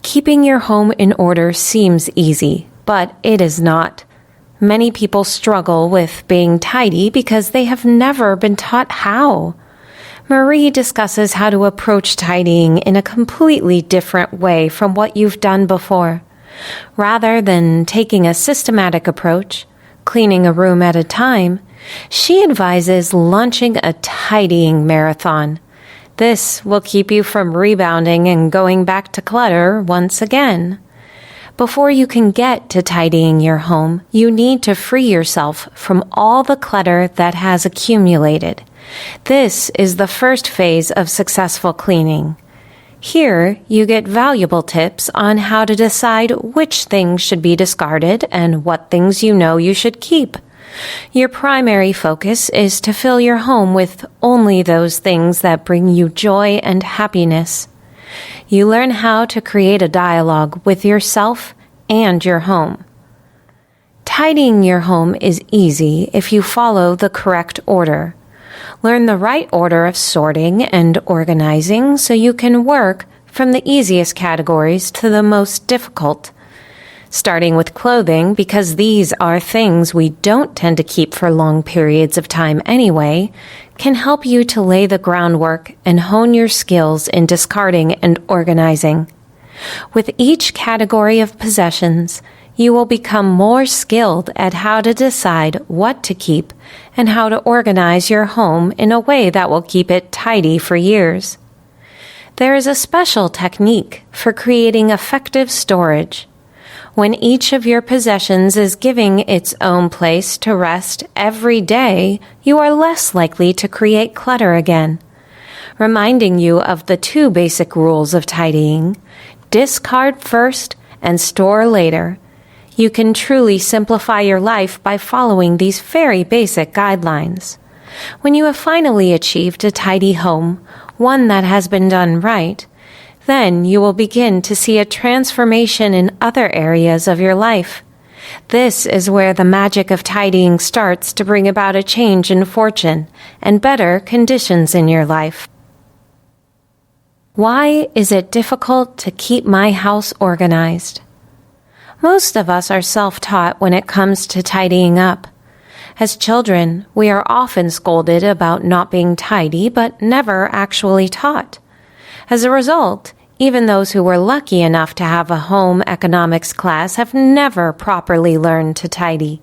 Keeping your home in order seems easy, but it is not. Many people struggle with being tidy because they have never been taught how. Marie discusses how to approach tidying in a completely different way from what you've done before. Rather than taking a systematic approach, cleaning a room at a time, she advises launching a tidying marathon. This will keep you from rebounding and going back to clutter once again. Before you can get to tidying your home, you need to free yourself from all the clutter that has accumulated. This is the first phase of successful cleaning. Here, you get valuable tips on how to decide which things should be discarded and what things you know you should keep. Your primary focus is to fill your home with only those things that bring you joy and happiness. You learn how to create a dialogue with yourself and your home. Tidying your home is easy if you follow the correct order. Learn the right order of sorting and organizing so you can work from the easiest categories to the most difficult. Starting with clothing, because these are things we don't tend to keep for long periods of time anyway, can help you to lay the groundwork and hone your skills in discarding and organizing. With each category of possessions, you will become more skilled at how to decide what to keep and how to organize your home in a way that will keep it tidy for years. There is a special technique for creating effective storage. When each of your possessions is giving its own place to rest every day, you are less likely to create clutter again. Reminding you of the two basic rules of tidying: discard first and store later. You can truly simplify your life by following these very basic guidelines. When you have finally achieved a tidy home, one that has been done right, then you will begin to see a transformation in other areas of your life. This is where the magic of tidying starts to bring about a change in fortune and better conditions in your life. Why is it difficult to keep my house organized? Most of us are self-taught when it comes to tidying up. As children, we are often scolded about not being tidy, but never actually taught. As a result, even those who were lucky enough to have a home economics class have never properly learned to tidy.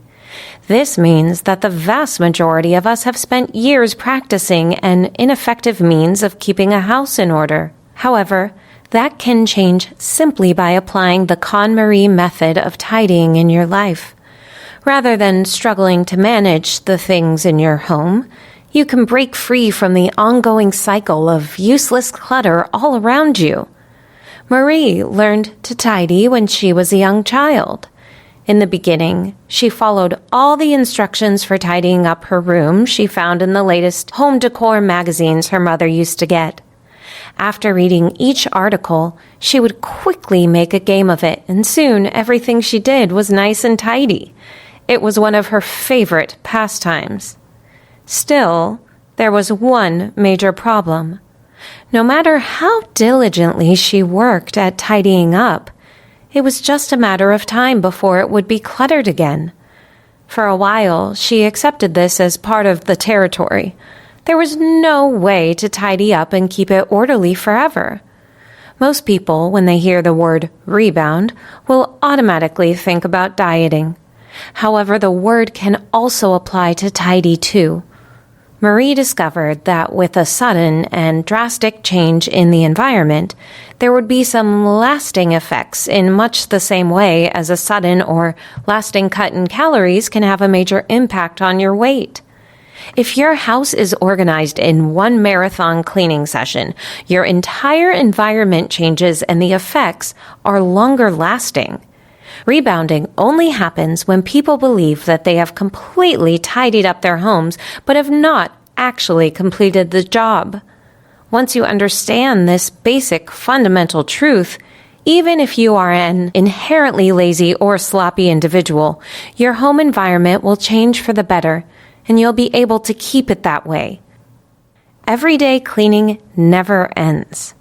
This means that the vast majority of us have spent years practicing an ineffective means of keeping a house in order. However, that can change simply by applying the KonMari Method of tidying in your life. Rather than struggling to manage the things in your home, you can break free from the ongoing cycle of useless clutter all around you. Marie learned to tidy when she was a young child. In the beginning, she followed all the instructions for tidying up her room she found in the latest home decor magazines her mother used to get. After reading each article, she would quickly make a game of it, and soon everything she did was nice and tidy. It was one of her favorite pastimes. Still, there was one major problem. No matter how diligently she worked at tidying up, it was just a matter of time before it would be cluttered again. For a while, she accepted this as part of the territory. There was no way to tidy up and keep it orderly forever. Most people, when they hear the word rebound, will automatically think about dieting. However, the word can also apply to tidy too. Marie discovered that with a sudden and drastic change in the environment, there would be some lasting effects in much the same way as a sudden or lasting cut in calories can have a major impact on your weight. If your house is organized in one marathon cleaning session, your entire environment changes and the effects are longer lasting. Rebounding only happens when people believe that they have completely tidied up their homes but have not actually completed the job. Once you understand this basic fundamental truth, even if you are an inherently lazy or sloppy individual, your home environment will change for the better, and you'll be able to keep it that way. Everyday cleaning never ends.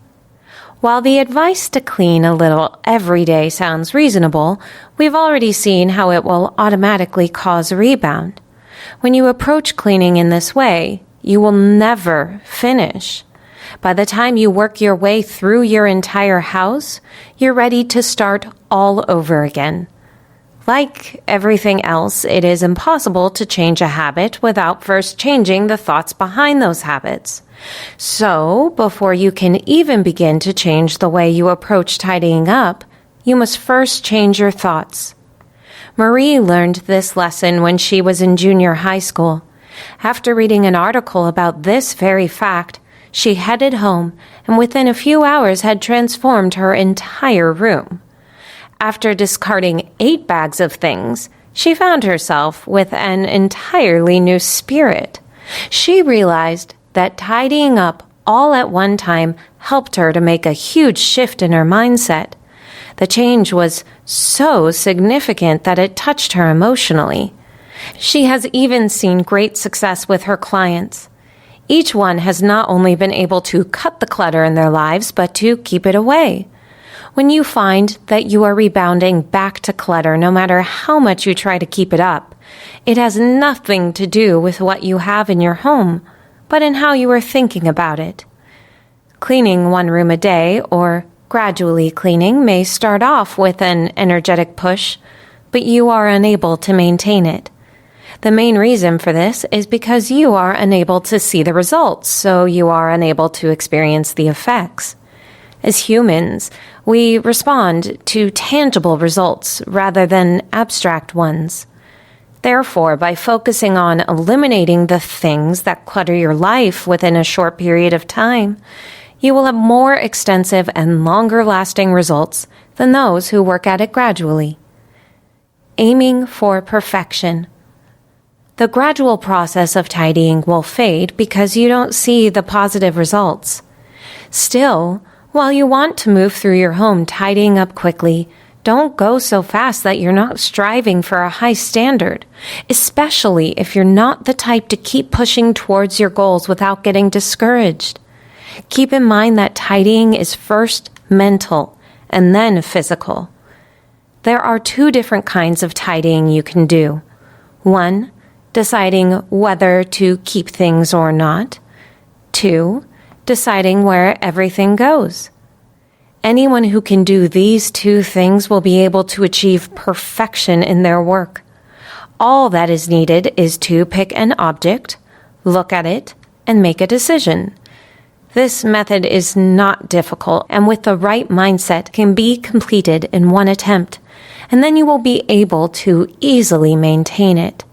While the advice to clean a little every day sounds reasonable, we've already seen how it will automatically cause a rebound. When you approach cleaning in this way, you will never finish. By the time you work your way through your entire house, you're ready to start all over again. Like everything else, it is impossible to change a habit without first changing the thoughts behind those habits. So, before you can even begin to change the way you approach tidying up, you must first change your thoughts. Marie learned this lesson when she was in junior high school. After reading an article about this very fact, she headed home and within a few hours had transformed her entire room. After discarding 8 bags of things, she found herself with an entirely new spirit. She realized that tidying up all at one time helped her to make a huge shift in her mindset. The change was so significant that it touched her emotionally. She has even seen great success with her clients. Each one has not only been able to cut the clutter in their lives, but to keep it away. When you find that you are rebounding back to clutter no matter how much you try to keep it up, it has nothing to do with what you have in your home, but in how you are thinking about it. Cleaning one room a day or gradually cleaning may start off with an energetic push, but you are unable to maintain it. The main reason for this is because you are unable to see the results, so you are unable to experience the effects. As humans, we respond to tangible results rather than abstract ones. Therefore, by focusing on eliminating the things that clutter your life within a short period of time, you will have more extensive and longer-lasting results than those who work at it gradually. Aiming for perfection. The gradual process of tidying will fade because you don't see the positive results. Still, while you want to move through your home tidying up quickly, don't go so fast that you're not striving for a high standard, especially if you're not the type to keep pushing towards your goals without getting discouraged. Keep in mind that tidying is first mental and then physical. There are 2 different kinds of tidying you can do. 1, deciding whether to keep things or not. 2, deciding where everything goes. Anyone who can do these 2 things will be able to achieve perfection in their work. All that is needed is to pick an object, look at it, and make a decision. This method is not difficult and with the right mindset can be completed in one attempt, and then you will be able to easily maintain it.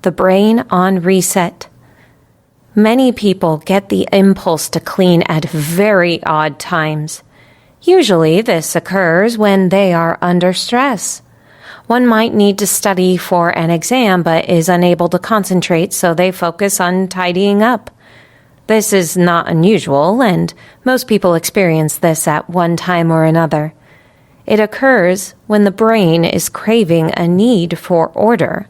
The brain on reset. Many people get the impulse to clean at very odd times. Usually this occurs when they are under stress. One might need to study for an exam but is unable to concentrate, so they focus on tidying up. This is not unusual, and most people experience this at one time or another. It occurs when the brain is craving a need for order.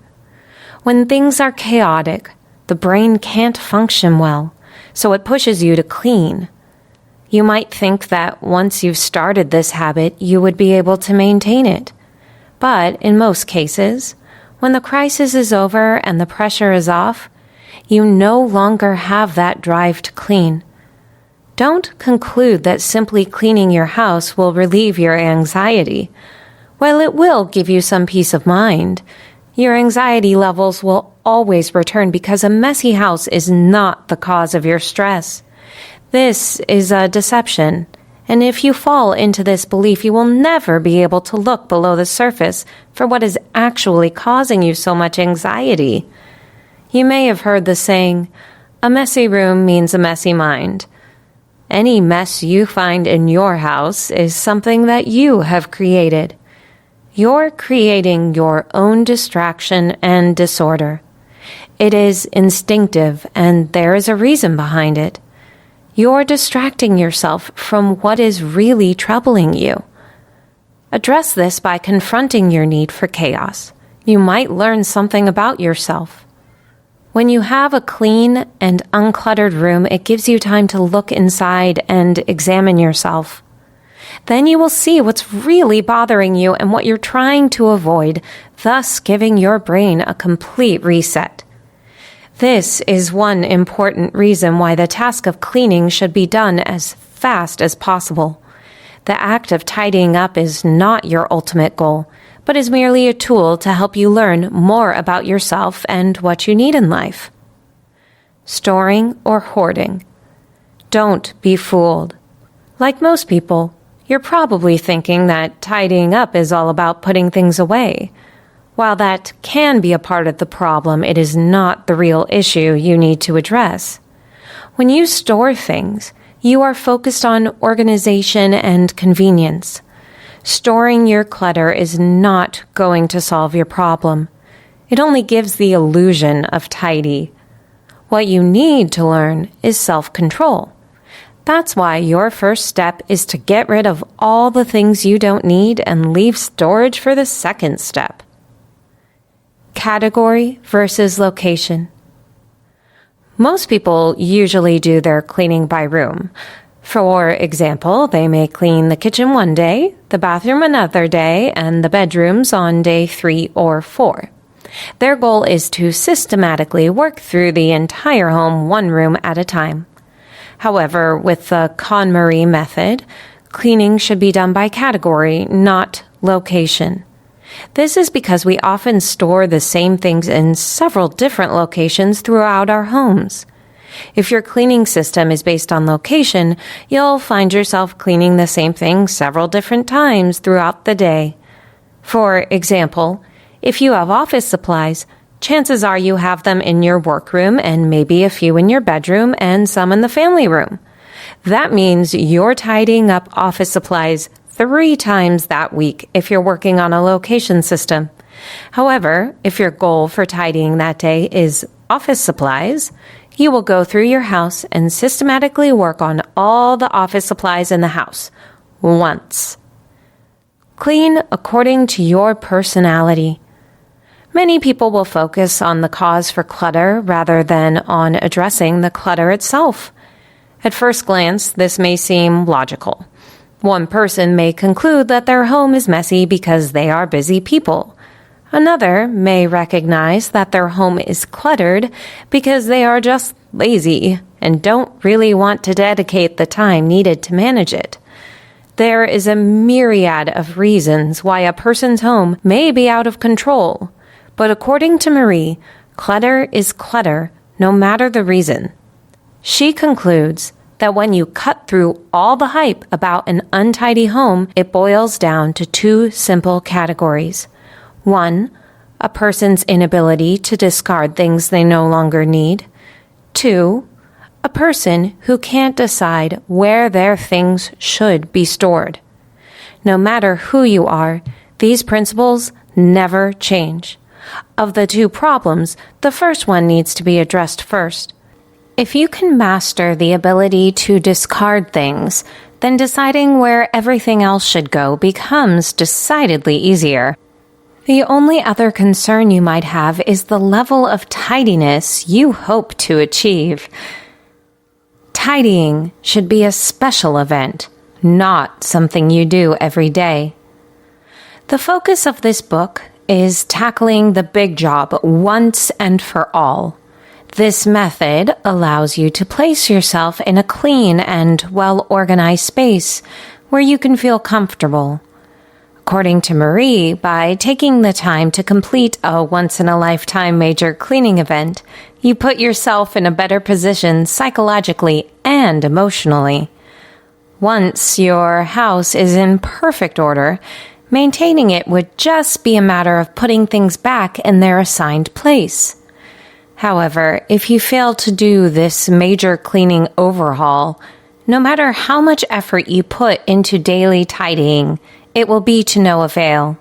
When things are chaotic, the brain can't function well, so it pushes you to clean. You might think that once you've started this habit, you would be able to maintain it. But in most cases, when the crisis is over and the pressure is off, you no longer have that drive to clean. Don't conclude that simply cleaning your house will relieve your anxiety. While it will give you some peace of mind, your anxiety levels will always return because a messy house is not the cause of your stress. This is a deception, and if you fall into this belief, you will never be able to look below the surface for what is actually causing you so much anxiety. You may have heard the saying, "A messy room means a messy mind." Any mess you find in your house is something that you have created. You're creating your own distraction and disorder. It is instinctive, and there is a reason behind it. You're distracting yourself from what is really troubling you. Address this by confronting your need for chaos. You might learn something about yourself. When you have a clean and uncluttered room, it gives you time to look inside and examine yourself. Then you will see what's really bothering you and what you're trying to avoid, thus giving your brain a complete reset. This is one important reason why the task of cleaning should be done as fast as possible. The act of tidying up is not your ultimate goal, but is merely a tool to help you learn more about yourself and what you need in life. Storing or hoarding. Don't be fooled. Like most people, you're probably thinking that tidying up is all about putting things away. While that can be a part of the problem, it is not the real issue you need to address. When you store things, you are focused on organization and convenience. Storing your clutter is not going to solve your problem. It only gives the illusion of tidy. What you need to learn is self-control. That's why your first step is to get rid of all the things you don't need and leave storage for the second step. Category versus location. Most people usually do their cleaning by room. For example, they may clean the kitchen one day, the bathroom another day, and the bedrooms on day 3 or 4. Their goal is to systematically work through the entire home one room at a time. However, with the KonMari Method, cleaning should be done by category, not location. This is because we often store the same things in several different locations throughout our homes. If your cleaning system is based on location, you'll find yourself cleaning the same thing several different times throughout the day. For example, if you have office supplies, chances are you have them in your workroom and maybe a few in your bedroom and some in the family room. That means you're tidying up office supplies 3 times that week if you're working on a location system. However, if your goal for tidying that day is office supplies, you will go through your house and systematically work on all the office supplies in the house once. Clean according to your personality. Many people will focus on the cause for clutter rather than on addressing the clutter itself. At first glance, this may seem logical. One person may conclude that their home is messy because they are busy people. Another may recognize that their home is cluttered because they are just lazy and don't really want to dedicate the time needed to manage it. There is a myriad of reasons why a person's home may be out of control, but according to Marie, clutter is clutter no matter the reason. She concludes that when you cut through all the hype about an untidy home, it boils down to 2 simple categories. 1, a person's inability to discard things they no longer need. 2, a person who can't decide where their things should be stored. No matter who you are, these principles never change. Of the 2 problems, the first one needs to be addressed first. If you can master the ability to discard things, then deciding where everything else should go becomes decidedly easier. The only other concern you might have is the level of tidiness you hope to achieve. Tidying should be a special event, not something you do every day. The focus of this book is tackling the big job once and for all. This method allows you to place yourself in a clean and well-organized space where you can feel comfortable. According to Marie, by taking the time to complete a once-in-a-lifetime major cleaning event, you put yourself in a better position psychologically and emotionally. Once your house is in perfect order, maintaining it would just be a matter of putting things back in their assigned place. However, if you fail to do this major cleaning overhaul, no matter how much effort you put into daily tidying, it will be to no avail.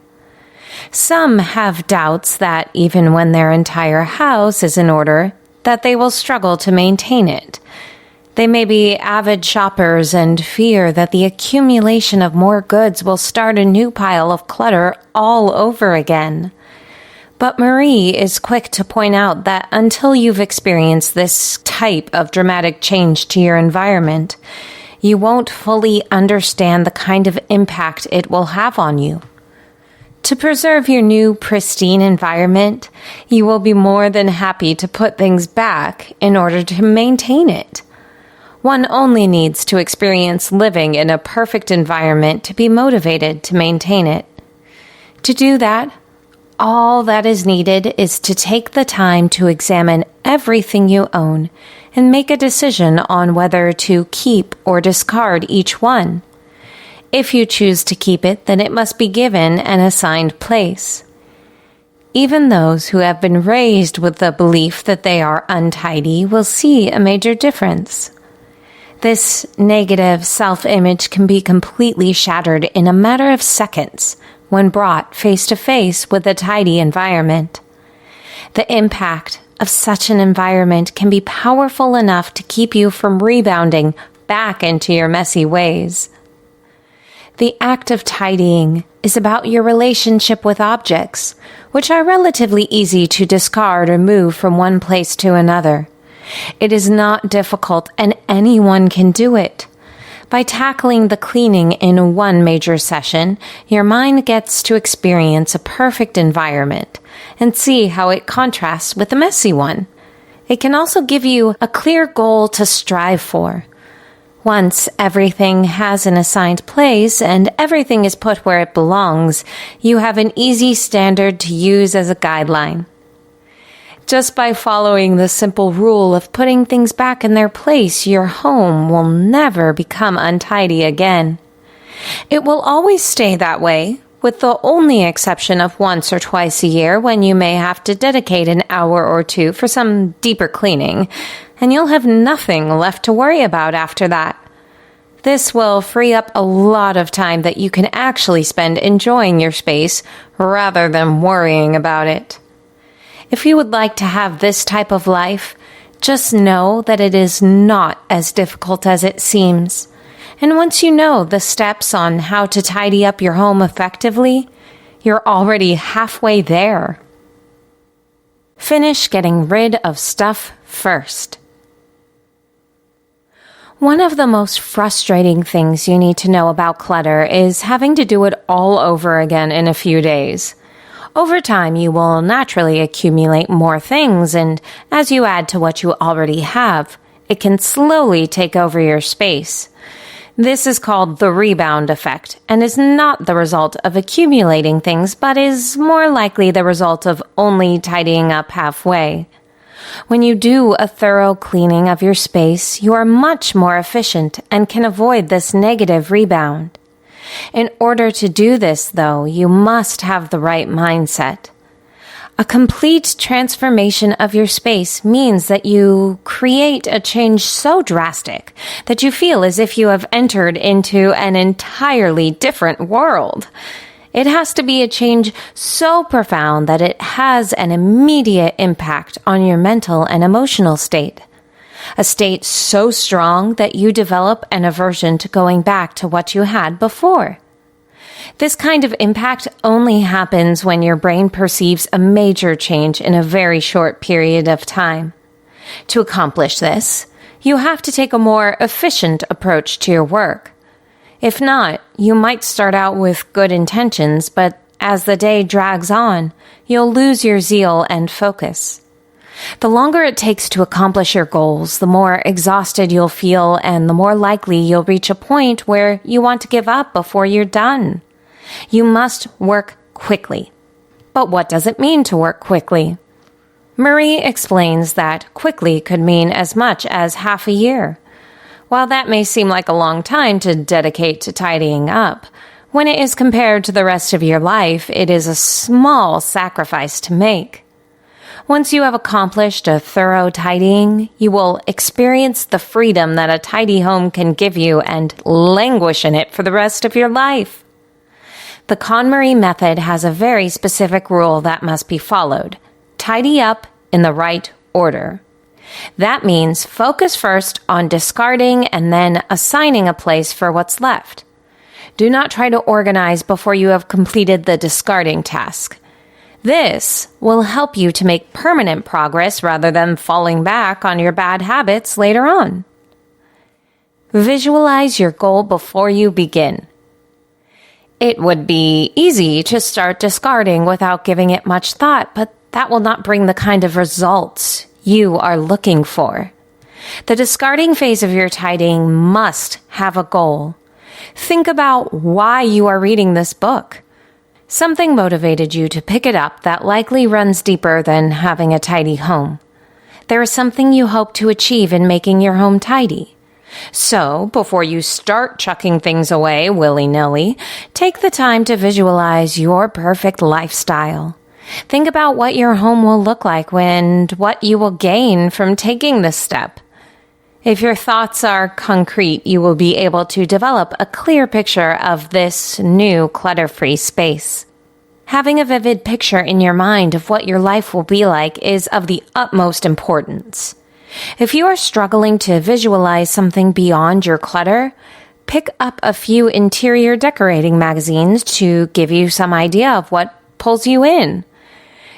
Some have doubts that even when their entire house is in order, that they will struggle to maintain it. They may be avid shoppers and fear that the accumulation of more goods will start a new pile of clutter all over again. But Marie is quick to point out that until you've experienced this type of dramatic change to your environment, you won't fully understand the kind of impact it will have on you. To preserve your new pristine environment, you will be more than happy to put things back in order to maintain it. One only needs to experience living in a perfect environment to be motivated to maintain it. To do that, all that is needed is to take the time to examine everything you own and make a decision on whether to keep or discard each one. If you choose to keep it, then it must be given an assigned place. Even those who have been raised with the belief that they are untidy will see a major difference. This negative self-image can be completely shattered in a matter of seconds when brought face to face with a tidy environment. The impact of such an environment can be powerful enough to keep you from rebounding back into your messy ways. The act of tidying is about your relationship with objects, which are relatively easy to discard or move from one place to another. It is not difficult, and anyone can do it. By tackling the cleaning in one major session, your mind gets to experience a perfect environment and see how it contrasts with a messy one. It can also give you a clear goal to strive for. Once everything has an assigned place and everything is put where it belongs, you have an easy standard to use as a guideline. Just by following the simple rule of putting things back in their place, your home will never become untidy again. It will always stay that way, with the only exception of once or twice a year when you may have to dedicate an hour or two for some deeper cleaning, and you'll have nothing left to worry about after that. This will free up a lot of time that you can actually spend enjoying your space rather than worrying about it. If you would like to have this type of life, just know that it is not as difficult as it seems. And once you know the steps on how to tidy up your home effectively, you're already halfway there. Finish getting rid of stuff first. One of the most frustrating things you need to know about clutter is having to do it all over again in a few days. Over time, you will naturally accumulate more things, and as you add to what you already have, it can slowly take over your space. This is called the rebound effect, and is not the result of accumulating things, but is more likely the result of only tidying up halfway. When you do a thorough cleaning of your space, you are much more efficient and can avoid this negative rebound. In order to do this, though, you must have the right mindset. A complete transformation of your space means that you create a change so drastic that you feel as if you have entered into an entirely different world. It has to be a change so profound that it has an immediate impact on your mental and emotional state. A state so strong that you develop an aversion to going back to what you had before. This kind of impact only happens when your brain perceives a major change in a very short period of time. To accomplish this, you have to take a more efficient approach to your work. If not, you might start out with good intentions, but as the day drags on, you'll lose your zeal and focus. The longer it takes to accomplish your goals, the more exhausted you'll feel and the more likely you'll reach a point where you want to give up before you're done. You must work quickly. But what does it mean to work quickly? Marie explains that quickly could mean as much as half a year. While that may seem like a long time to dedicate to tidying up, when it is compared to the rest of your life, it is a small sacrifice to make. Once you have accomplished a thorough tidying, you will experience the freedom that a tidy home can give you and languish in it for the rest of your life. The KonMari Method has a very specific rule that must be followed. Tidy up in the right order. That means focus first on discarding and then assigning a place for what's left. Do not try to organize before you have completed the discarding task. This will help you to make permanent progress rather than falling back on your bad habits later on. Visualize your goal before you begin. It would be easy to start discarding without giving it much thought, but that will not bring the kind of results you are looking for. The discarding phase of your tidying must have a goal. Think about why you are reading this book. Something motivated you to pick it up that likely runs deeper than having a tidy home. There is something you hope to achieve in making your home tidy. So, before you start chucking things away willy-nilly, take the time to visualize your perfect lifestyle. Think about what your home will look like and what you will gain from taking this step. If your thoughts are concrete, you will be able to develop a clear picture of this new clutter-free space. Having a vivid picture in your mind of what your life will be like is of the utmost importance. If you are struggling to visualize something beyond your clutter, pick up a few interior decorating magazines to give you some idea of what pulls you in.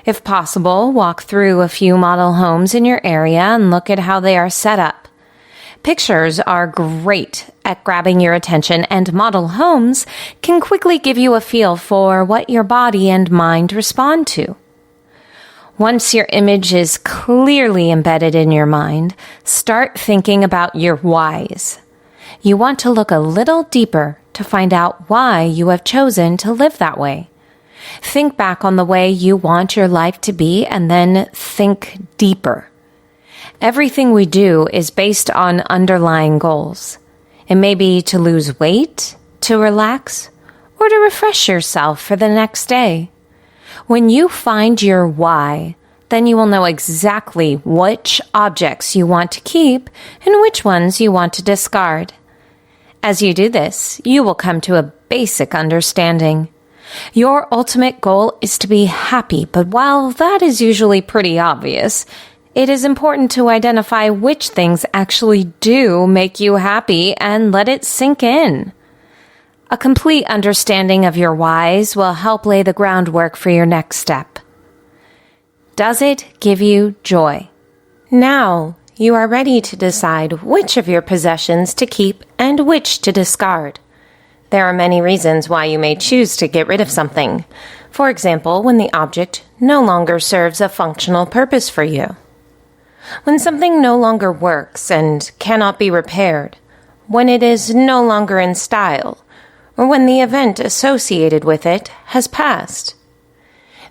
If possible, walk through a few model homes in your area and look at how they are set up. Pictures are great at grabbing your attention, and model homes can quickly give you a feel for what your body and mind respond to. Once your image is clearly embedded in your mind, start thinking about your whys. You want to look a little deeper to find out why you have chosen to live that way. Think back on the way you want your life to be and then think deeper. Everything we do is based on underlying goals. It may be to lose weight, to relax, or to refresh yourself for the next day. When you find your why, then you will know exactly which objects you want to keep and which ones you want to discard. As you do this, you will come to a basic understanding. Your ultimate goal is to be happy, but while that is usually pretty obvious, it is important to identify which things actually do make you happy and let it sink in. A complete understanding of your whys will help lay the groundwork for your next step. Does it give you joy? Now you are ready to decide which of your possessions to keep and which to discard. There are many reasons why you may choose to get rid of something. For example, when the object no longer serves a functional purpose for you. When something no longer works and cannot be repaired, when it is no longer in style, or when the event associated with it has passed.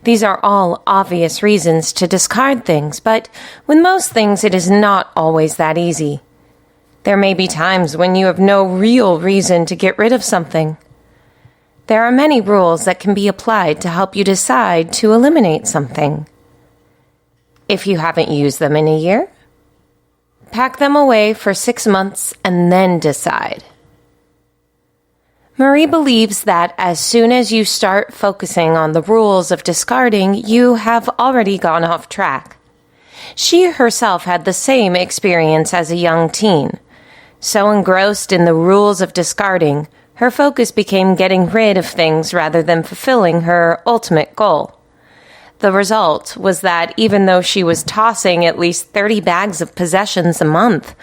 These are all obvious reasons to discard things, but with most things it is not always that easy. There may be times when you have no real reason to get rid of something. There are many rules that can be applied to help you decide to eliminate something. If you haven't used them in a year, pack them away for 6 months and then decide. Marie believes that as soon as you start focusing on the rules of discarding, you have already gone off track. She herself had the same experience as a young teen. So engrossed in the rules of discarding, her focus became getting rid of things rather than fulfilling her ultimate goal. The result was that even though she was tossing at least 30 bags of possessions a month,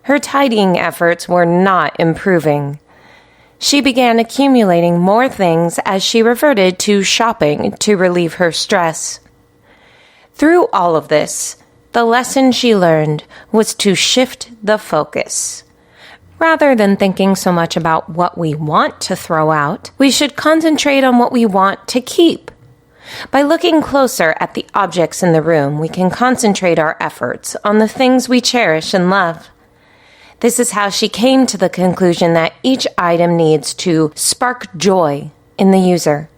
her tidying efforts were not improving. She began accumulating more things as she reverted to shopping to relieve her stress. Through all of this, the lesson she learned was to shift the focus. Rather than thinking so much about what we want to throw out, we should concentrate on what we want to keep. By looking closer at the objects in the room, we can concentrate our efforts on the things we cherish and love. This is how she came to the conclusion that each item needs to spark joy in the user.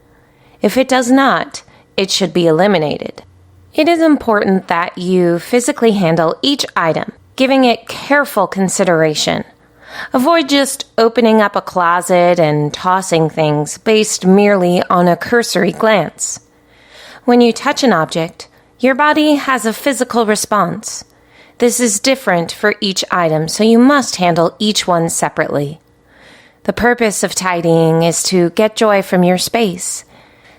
If it does not, it should be eliminated. It is important that you physically handle each item, giving it careful consideration. Avoid just opening up a closet and tossing things based merely on a cursory glance. When you touch an object, your body has a physical response. This is different for each item, so you must handle each one separately. The purpose of tidying is to get joy from your space.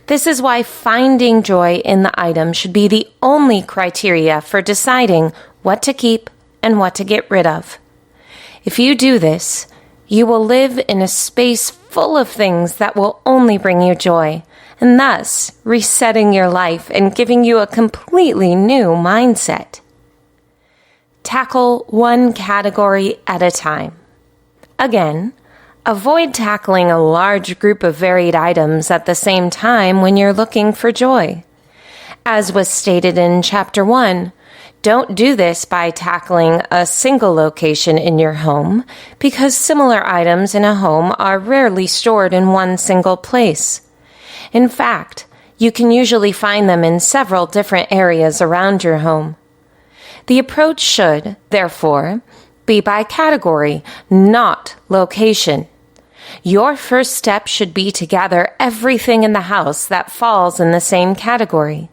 This is why finding joy in the item should be the only criteria for deciding what to keep and what to get rid of. If you do this, you will live in a space full of things that will only bring you joy, and thus resetting your life and giving you a completely new mindset. Tackle one category at a time. Again, avoid tackling a large group of varied items at the same time when you're looking for joy. As was stated in Chapter 1, don't do this by tackling a single location in your home because similar items in a home are rarely stored in one single place. In fact, you can usually find them in several different areas around your home. The approach should, therefore, be by category, not location. Your first step should be to gather everything in the house that falls in the same category.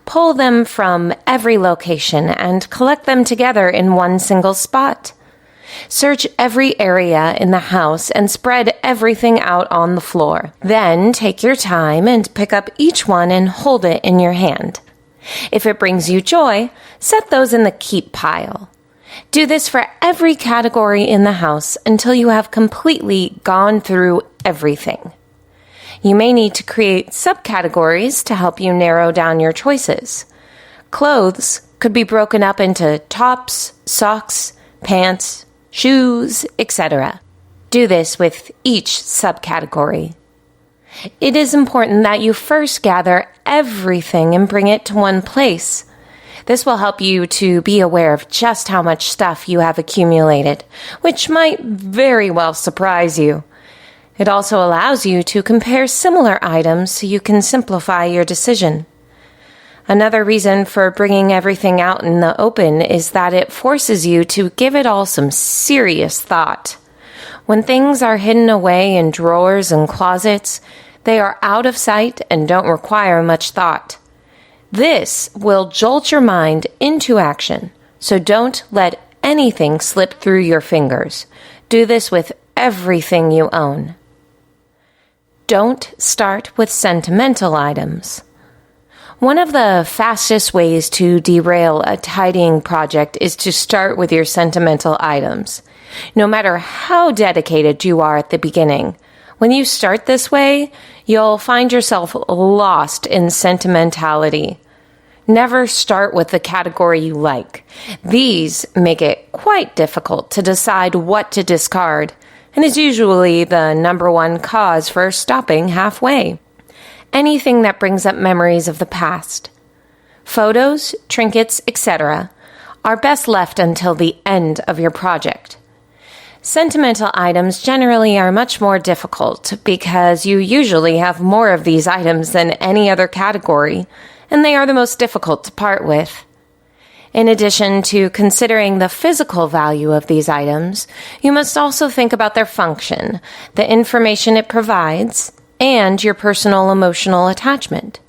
Pull them from every location and collect them together in one single spot. Search every area in the house and spread everything out on the floor. Then take your time and pick up each one and hold it in your hand. If it brings you joy, set those in the keep pile. Do this for every category in the house until you have completely gone through everything. You may need to create subcategories to help you narrow down your choices. Clothes could be broken up into tops, socks, pants, shoes, etc. Do this with each subcategory. It is important that you first gather everything and bring it to one place. This will help you to be aware of just how much stuff you have accumulated, which might very well surprise you. It also allows you to compare similar items so you can simplify your decision. Another reason for bringing everything out in the open is that it forces you to give it all some serious thought. When things are hidden away in drawers and closets, they are out of sight and don't require much thought. This will jolt your mind into action, so don't let anything slip through your fingers. Do this with everything you own. Don't start with sentimental items. One of the fastest ways to derail a tidying project is to start with your sentimental items. No matter how dedicated you are at the beginning, when you start this way, you'll find yourself lost in sentimentality. Never start with the category you like. These make it quite difficult to decide what to discard, and is usually the number one cause for stopping halfway. Anything that brings up memories of the past. Photos, trinkets, etc. are best left until the end of your project. Sentimental items generally are much more difficult because you usually have more of these items than any other category, and they are the most difficult to part with. In addition to considering the physical value of these items, you must also think about their function, the information it provides, and your personal emotional attachment.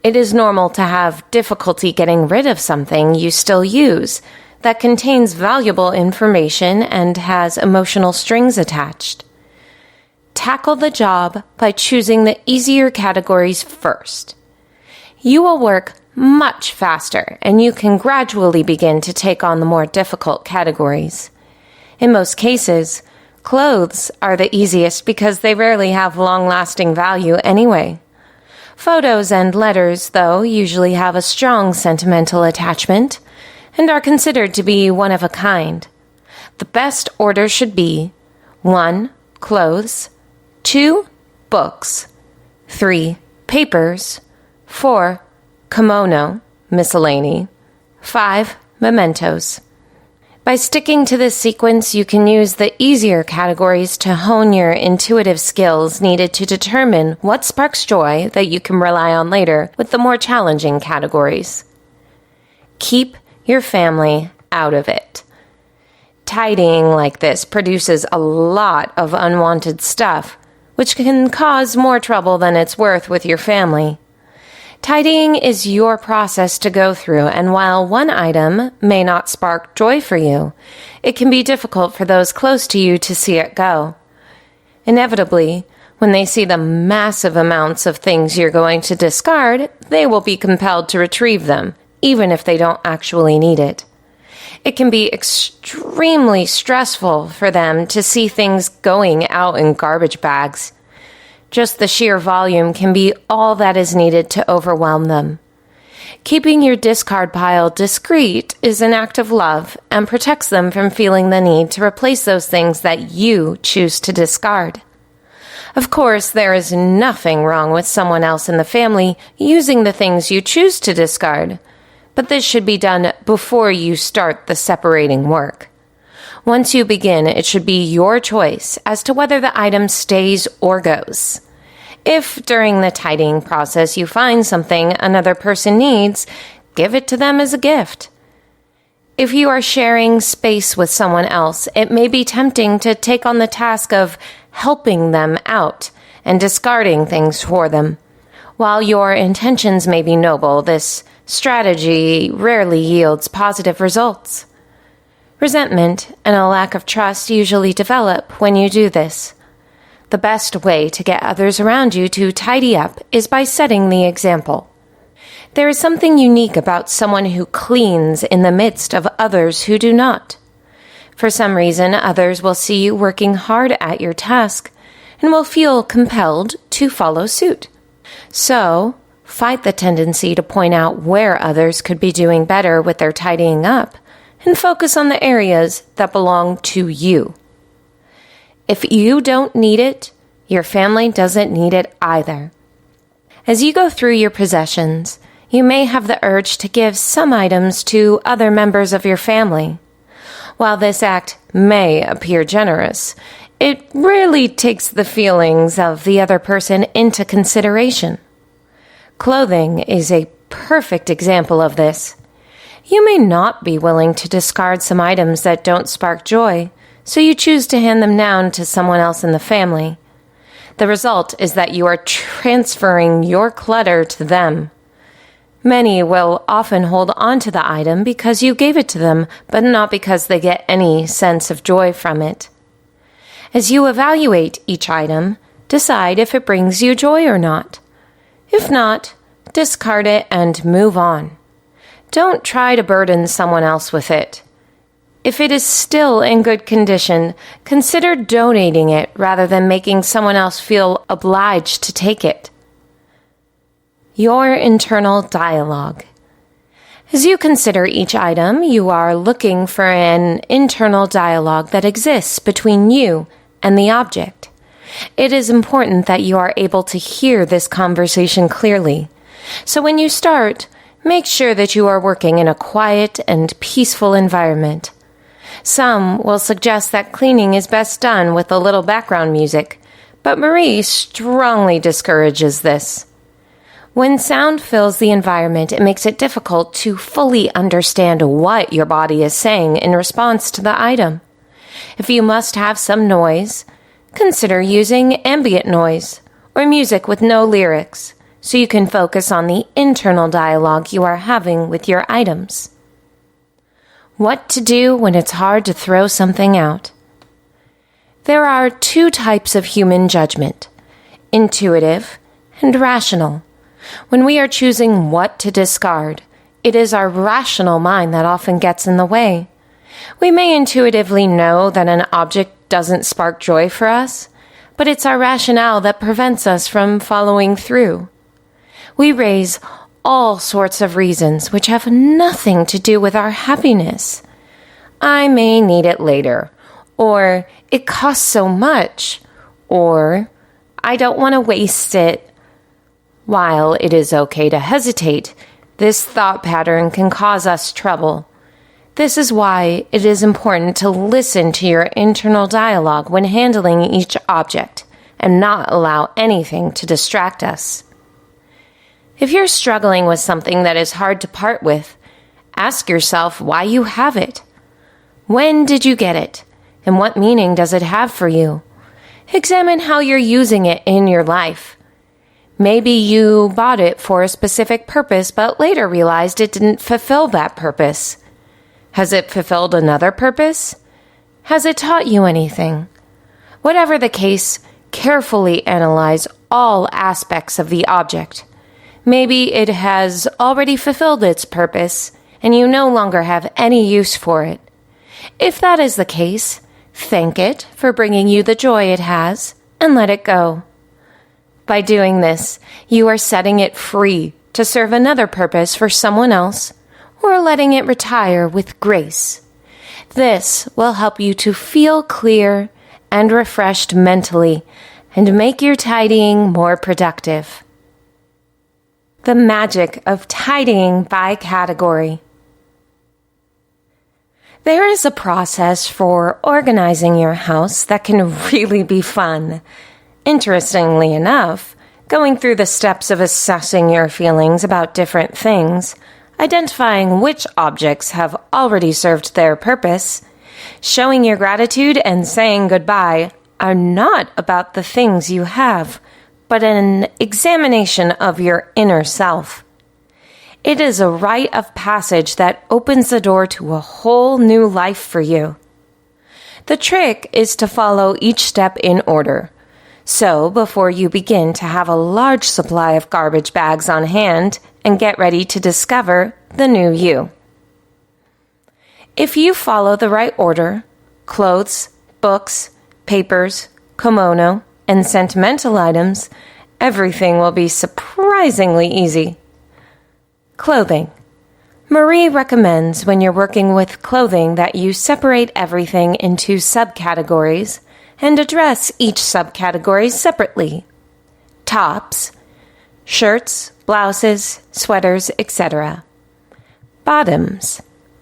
It is normal to have difficulty getting rid of something you still use that contains valuable information and has emotional strings attached. Tackle the job by choosing the easier categories first. You will work much faster, and you can gradually begin to take on the more difficult categories. In most cases, clothes are the easiest because they rarely have long-lasting value anyway. Photos and letters, though, usually have a strong sentimental attachment and are considered to be one of a kind. The best order should be 1. Clothes, 2. Books, 3. Papers, 4. Kimono, miscellany, 5. Mementos. By sticking to this sequence, you can use the easier categories to hone your intuitive skills needed to determine what sparks joy that you can rely on later with the more challenging categories. Keep your family out of it. Tidying like this produces a lot of unwanted stuff, which can cause more trouble than it's worth with your family. Tidying is your process to go through, and while one item may not spark joy for you, it can be difficult for those close to you to see it go. Inevitably, When they see the massive amounts of things you're going to discard, they will be compelled to retrieve them, even if they don't actually need it. It can be extremely stressful for them to see things going out in garbage bags. Just the sheer volume can be all that is needed to overwhelm them. Keeping your discard pile discreet is an act of love and protects them from feeling the need to replace those things that you choose to discard. Of course, there is nothing wrong with someone else in the family using the things you choose to discard, but this should be done before you start the separating work. Once you begin, it should be your choice as to whether the item stays or goes. If during the tidying process you find something another person needs, give it to them as a gift. If you are sharing space with someone else, it may be tempting to take on the task of helping them out and discarding things for them. While your intentions may be noble, this strategy rarely yields positive results. Resentment and a lack of trust usually develop when you do this. The best way to get others around you to tidy up is by setting the example. There is something unique about someone who cleans in the midst of others who do not. For some reason, others will see you working hard at your task and will feel compelled to follow suit. So, fight the tendency to point out where others could be doing better with their tidying up and focus on the areas that belong to you. If you don't need it, your family doesn't need it either. As you go through your possessions, you may have the urge to give some items to other members of your family. While this act may appear generous, it rarely takes the feelings of the other person into consideration. Clothing is a perfect example of this. You may not be willing to discard some items that don't spark joy, so you choose to hand them down to someone else in the family. The result is that you are transferring your clutter to them. Many will often hold on to the item because you gave it to them, but not because they get any sense of joy from it. As you evaluate each item, decide if it brings you joy or not. If not, discard it and move on. Don't try to burden someone else with it. If it is still in good condition, consider donating it rather than making someone else feel obliged to take it. Your internal dialogue. As you consider each item, you are looking for an internal dialogue that exists between you and the object. It is important that you are able to hear this conversation clearly. So when you start, make sure that you are working in a quiet and peaceful environment. Some will suggest that cleaning is best done with a little background music, but Marie strongly discourages this. When sound fills the environment, it makes it difficult to fully understand what your body is saying in response to the item. If you must have some noise, consider using ambient noise or music with no lyrics, so you can focus on the internal dialogue you are having with your items. What to do when it's hard to throw something out. There are two types of human judgment, intuitive and rational. When we are choosing what to discard, it is our rational mind that often gets in the way. We may intuitively know that an object doesn't spark joy for us, but it's our rationale that prevents us from following through. We raise all sorts of reasons which have nothing to do with our happiness. I may need it later, or it costs so much, or I don't want to waste it. While it is okay to hesitate, this thought pattern can cause us trouble. This is why it is important to listen to your internal dialogue when handling each object and not allow anything to distract us. If you're struggling with something that is hard to part with, ask yourself why you have it. When did you get it? And what meaning does it have for you? Examine how you're using it in your life. Maybe you bought it for a specific purpose, but later realized it didn't fulfill that purpose. Has it fulfilled another purpose? Has it taught you anything? Whatever the case, carefully analyze all aspects of the object. Maybe it has already fulfilled its purpose, and you no longer have any use for it. If that is the case, thank it for bringing you the joy it has, and let it go. By doing this, you are setting it free to serve another purpose for someone else, or letting it retire with grace. This will help you to feel clear and refreshed mentally, and make your tidying more productive. The magic of tidying by category. There is a process for organizing your house that can really be fun. Interestingly enough, going through the steps of assessing your feelings about different things, identifying which objects have already served their purpose, showing your gratitude and saying goodbye are not about the things you have, but an examination of your inner self. It is a rite of passage that opens the door to a whole new life for you. The trick is to follow each step in order. So, before you begin to have a large supply of garbage bags on hand and get ready to discover the new you. If you follow the right order, clothes, books, papers, kimono, and sentimental items, everything will be surprisingly easy. Clothing. Marie recommends when you're working with clothing that you separate everything into subcategories and address each subcategory separately. Tops, shirts, blouses, sweaters, etc. Bottoms,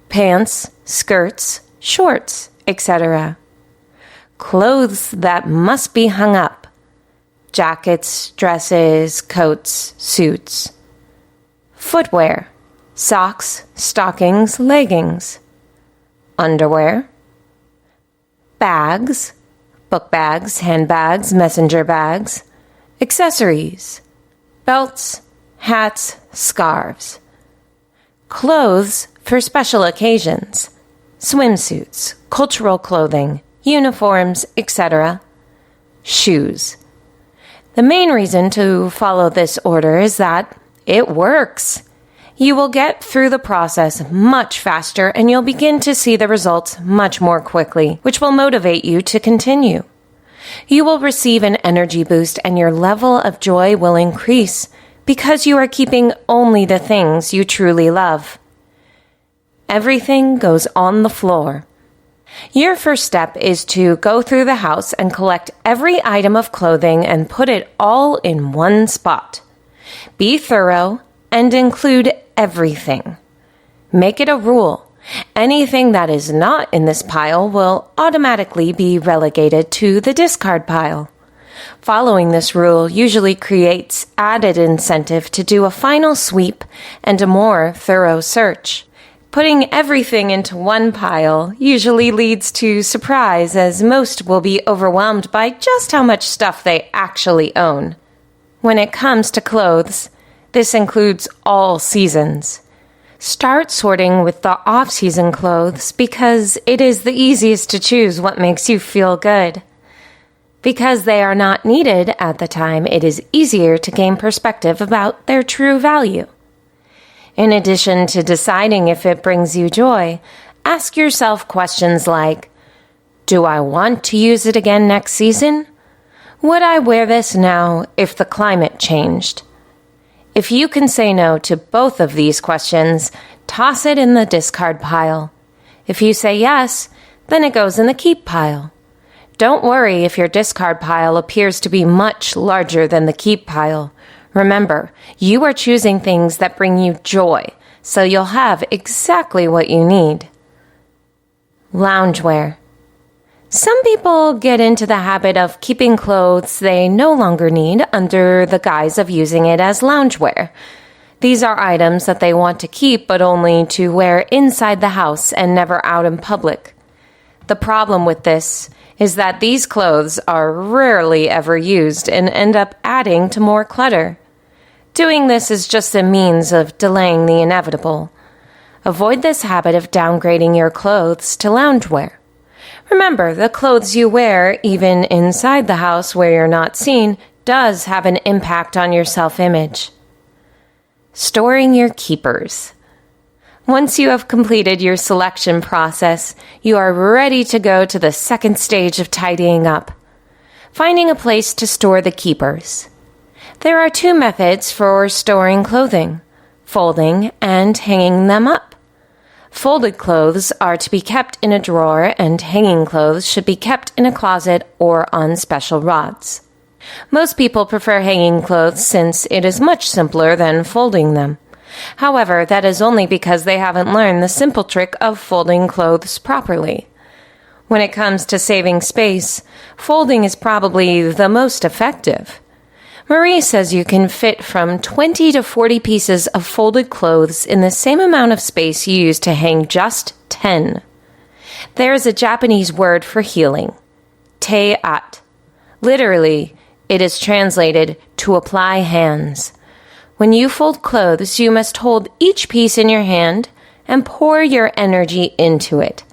pants, skirts, shorts, etc. Clothes that must be hung up. Jackets, dresses, coats, suits. Footwear, socks, stockings, leggings. Underwear. Bags, book bags, handbags, messenger bags. Accessories, belts, hats, scarves. Clothes for special occasions, swimsuits, cultural clothing, uniforms, etc. Shoes. The main reason to follow this order is that it works. You will get through the process much faster and you'll begin to see the results much more quickly, which will motivate you to continue. You will receive an energy boost and your level of joy will increase because you are keeping only the things you truly love. Everything goes on the floor. Your first step is to go through the house and collect every item of clothing and put it all in one spot. Be thorough and include everything. Make it a rule. Anything that is not in this pile will automatically be relegated to the discard pile. Following this rule usually creates added incentive to do a final sweep and a more thorough search. Putting everything into one pile usually leads to surprise, as most will be overwhelmed by just how much stuff they actually own. When it comes to clothes, this includes all seasons. Start sorting with the off-season clothes because it is the easiest to choose what makes you feel good. Because they are not needed at the time, it is easier to gain perspective about their true value. In addition to deciding if it brings you joy, ask yourself questions like, do I want to use it again next season? Would I wear this now if the climate changed? If you can say no to both of these questions, toss it in the discard pile. If you say yes, then it goes in the keep pile. Don't worry if your discard pile appears to be much larger than the keep pile. Remember, you are choosing things that bring you joy, so you'll have exactly what you need. Loungewear. Some people get into the habit of keeping clothes they no longer need under the guise of using it as loungewear. These are items that they want to keep but only to wear inside the house and never out in public. The problem with this is that these clothes are rarely ever used and end up adding to more clutter. Doing this is just a means of delaying the inevitable. Avoid this habit of downgrading your clothes to loungewear. Remember, the clothes you wear, even inside the house where you're not seen, does have an impact on your self-image. Storing your keepers. Once you have completed your selection process, you are ready to go to the second stage of tidying up, finding a place to store the keepers. There are two methods for storing clothing: folding and hanging them up. Folded clothes are to be kept in a drawer, and hanging clothes should be kept in a closet or on special rods. Most people prefer hanging clothes since it is much simpler than folding them. However, that is only because they haven't learned the simple trick of folding clothes properly. When it comes to saving space, folding is probably the most effective. Marie says you can fit from 20 to 40 pieces of folded clothes in the same amount of space you use to hang just 10. There is a Japanese word for healing, te-at. Literally, it is translated to apply hands. When you fold clothes, you must hold each piece in your hand and pour your energy into it.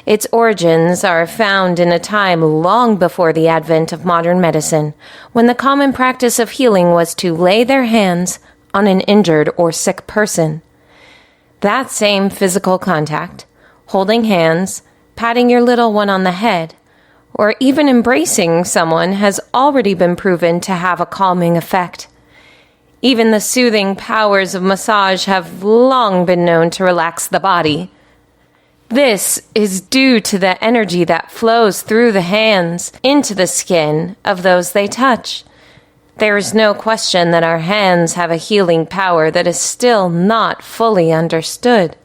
Its origins are found in a time long before the advent of modern medicine, when the common practice of healing was to lay their hands on an injured or sick person. That same physical contact, holding hands, patting your little one on the head, or even embracing someone has already been proven to have a calming effect. Even the soothing powers of massage have long been known to relax the body. This is due to the energy that flows through the hands into the skin of those they touch. There is no question that our hands have a healing power that is still not fully understood.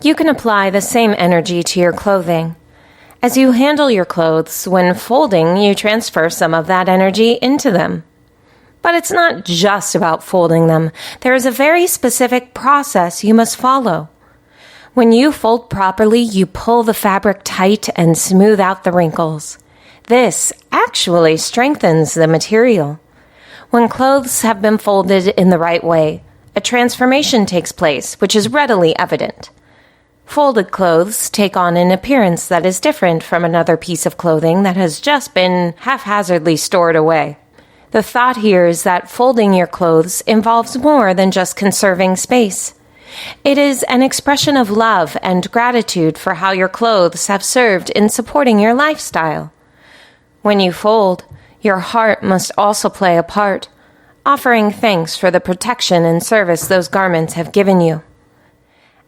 You can apply the same energy to your clothing. As you handle your clothes, when folding, you transfer some of that energy into them. But it's not just about folding them. There is a very specific process you must follow. When you fold properly, you pull the fabric tight and smooth out the wrinkles. This actually strengthens the material. When clothes have been folded in the right way, a transformation takes place, which is readily evident. Folded clothes take on an appearance that is different from another piece of clothing that has just been haphazardly stored away. The thought here is that folding your clothes involves more than just conserving space. It is an expression of love and gratitude for how your clothes have served in supporting your lifestyle. When you fold, your heart must also play a part, offering thanks for the protection and service those garments have given you.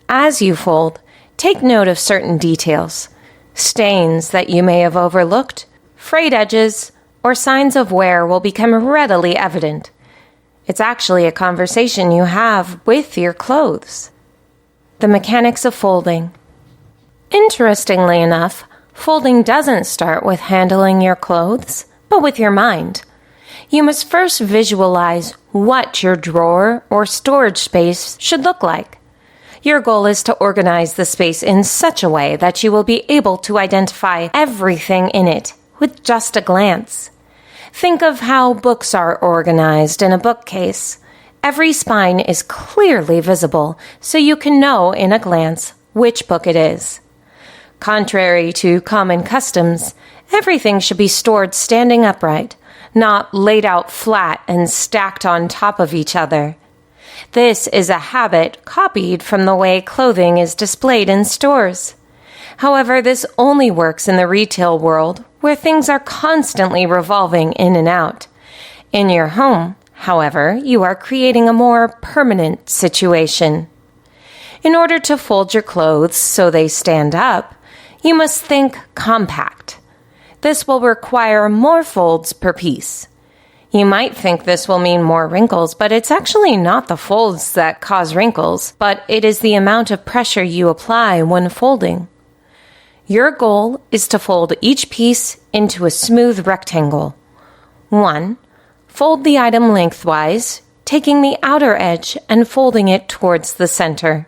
As you fold, take note of certain details, stains that you may have overlooked, frayed edges, or signs of wear will become readily evident. It's actually a conversation you have with your clothes. The mechanics of folding. Interestingly enough, folding doesn't start with handling your clothes, but with your mind. You must first visualize what your drawer or storage space should look like. Your goal is to organize the space in such a way that you will be able to identify everything in it with just a glance. Think of how books are organized in a bookcase. Every spine is clearly visible, so you can know in a glance which book it is. Contrary to common customs, everything should be stored standing upright, not laid out flat and stacked on top of each other. This is a habit copied from the way clothing is displayed in stores. However, this only works in the retail world, where things are constantly revolving in and out. In your home, however, you are creating a more permanent situation. In order to fold your clothes so they stand up, you must think compact. This will require more folds per piece. You might think this will mean more wrinkles, but it's actually not the folds that cause wrinkles, but it is the amount of pressure you apply when folding. Your goal is to fold each piece into a smooth rectangle. 1. Fold the item lengthwise, taking the outer edge and folding it towards the center.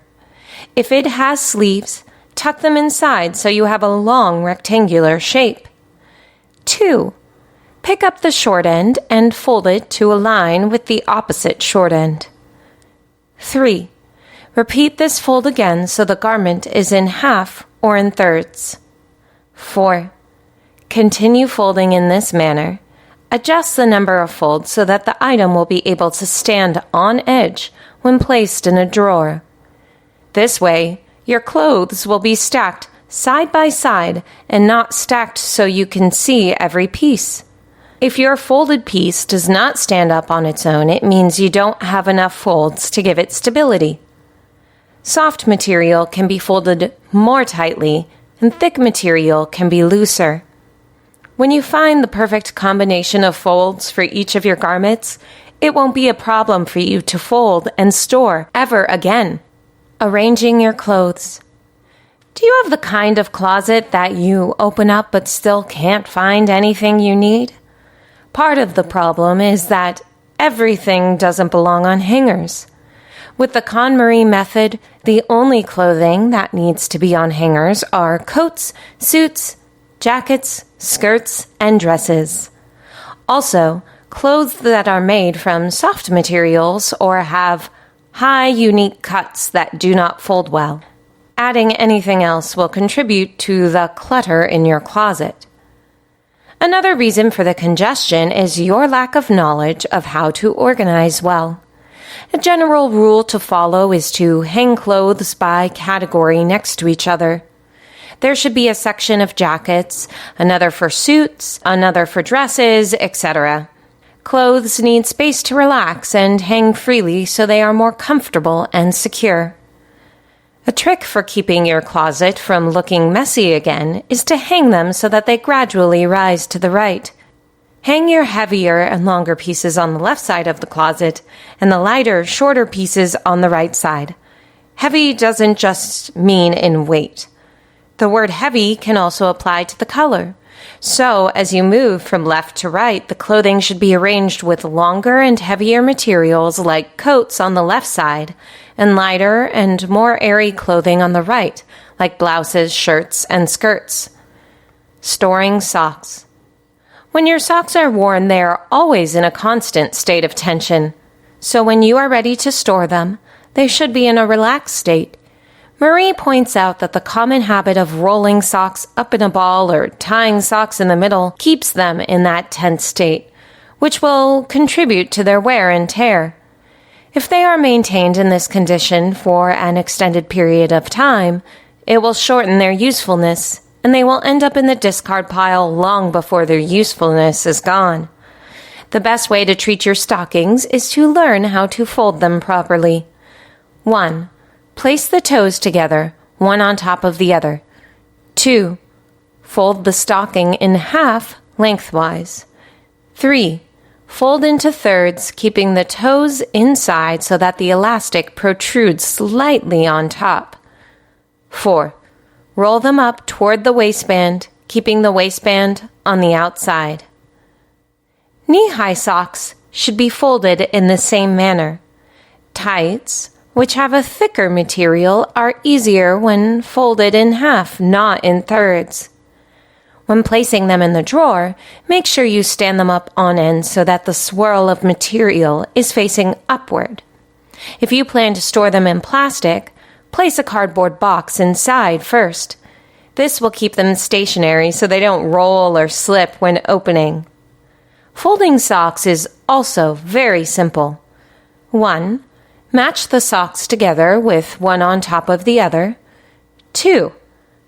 If it has sleeves, tuck them inside so you have a long rectangular shape. 2. Pick up the short end and fold it to align with the opposite short end. 3. Repeat this fold again so the garment is in half or in thirds. 4. Continue folding in this manner. Adjust the number of folds so that the item will be able to stand on edge when placed in a drawer. This way, your clothes will be stacked side by side and not stacked so you can see every piece. If your folded piece does not stand up on its own, it means you don't have enough folds to give it stability. Soft material can be folded more tightly, and thick material can be looser. When you find the perfect combination of folds for each of your garments, it won't be a problem for you to fold and store ever again. Arranging your clothes. Do you have the kind of closet that you open up but still can't find anything you need? Part of the problem is that everything doesn't belong on hangers. With the KonMari Method, the only clothing that needs to be on hangers are coats, suits, jackets, skirts, and dresses. Also, clothes that are made from soft materials or have high, unique cuts that do not fold well. Adding anything else will contribute to the clutter in your closet. Another reason for the congestion is your lack of knowledge of how to organize well. A general rule to follow is to hang clothes by category next to each other. There should be a section of jackets, another for suits, another for dresses, etc. Clothes need space to relax and hang freely so they are more comfortable and secure. A trick for keeping your closet from looking messy again is to hang them so that they gradually rise to the right. Hang your heavier and longer pieces on the left side of the closet and the lighter, shorter pieces on the right side. Heavy doesn't just mean in weight. The word heavy can also apply to the color. So, as you move from left to right, the clothing should be arranged with longer and heavier materials like coats on the left side, and lighter and more airy clothing on the right, like blouses, shirts, and skirts. Storing socks. When your socks are worn, they are always in a constant state of tension. So when you are ready to store them, they should be in a relaxed state. Marie points out that the common habit of rolling socks up in a ball or tying socks in the middle keeps them in that tense state, which will contribute to their wear and tear. If they are maintained in this condition for an extended period of time, it will shorten their usefulness, and they will end up in the discard pile long before their usefulness is gone. The best way to treat your stockings is to learn how to fold them properly. 1. Place the toes together, one on top of the other. 2. Fold the stocking in half lengthwise. 3. Fold into thirds, keeping the toes inside so that the elastic protrudes slightly on top. 4. Roll them up toward the waistband, keeping the waistband on the outside. Knee-high socks should be folded in the same manner. Tights, which have a thicker material, are easier when folded in half, not in thirds. When placing them in the drawer, make sure you stand them up on end so that the swirl of material is facing upward. If you plan to store them in plastic, place a cardboard box inside first. This will keep them stationary so they don't roll or slip when opening. Folding socks is also very simple. 1. Match the socks together with one on top of the other. 2.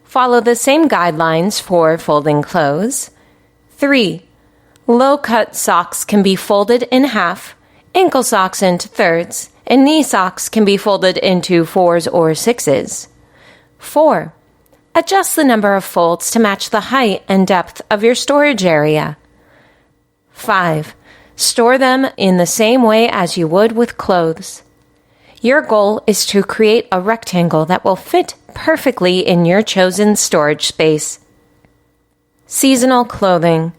Follow the same guidelines for folding clothes. 3. Low-cut socks can be folded in half, ankle socks into thirds, and knee socks can be folded into 4s or 6s. 4. Adjust the number of folds to match the height and depth of your storage area. 5. Store them in the same way as you would with clothes. Your goal is to create a rectangle that will fit perfectly in your chosen storage space. Seasonal clothing.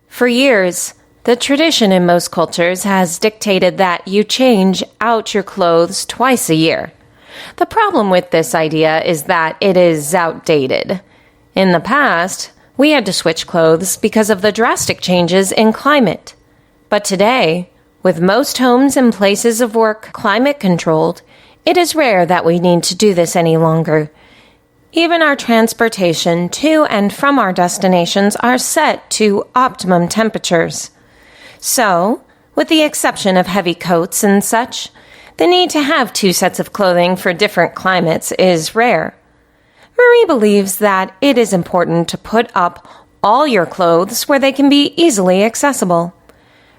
For years, the tradition in most cultures has dictated that you change out your clothes twice a year. The problem with this idea is that it is outdated. In the past, we had to switch clothes because of the drastic changes in climate. But today, with most homes and places of work climate controlled, it is rare that we need to do this any longer. Even our transportation to and from our destinations are set to optimum temperatures. So, with the exception of heavy coats and such, the need to have 2 sets of clothing for different climates is rare. Marie believes that it is important to put up all your clothes where they can be easily accessible.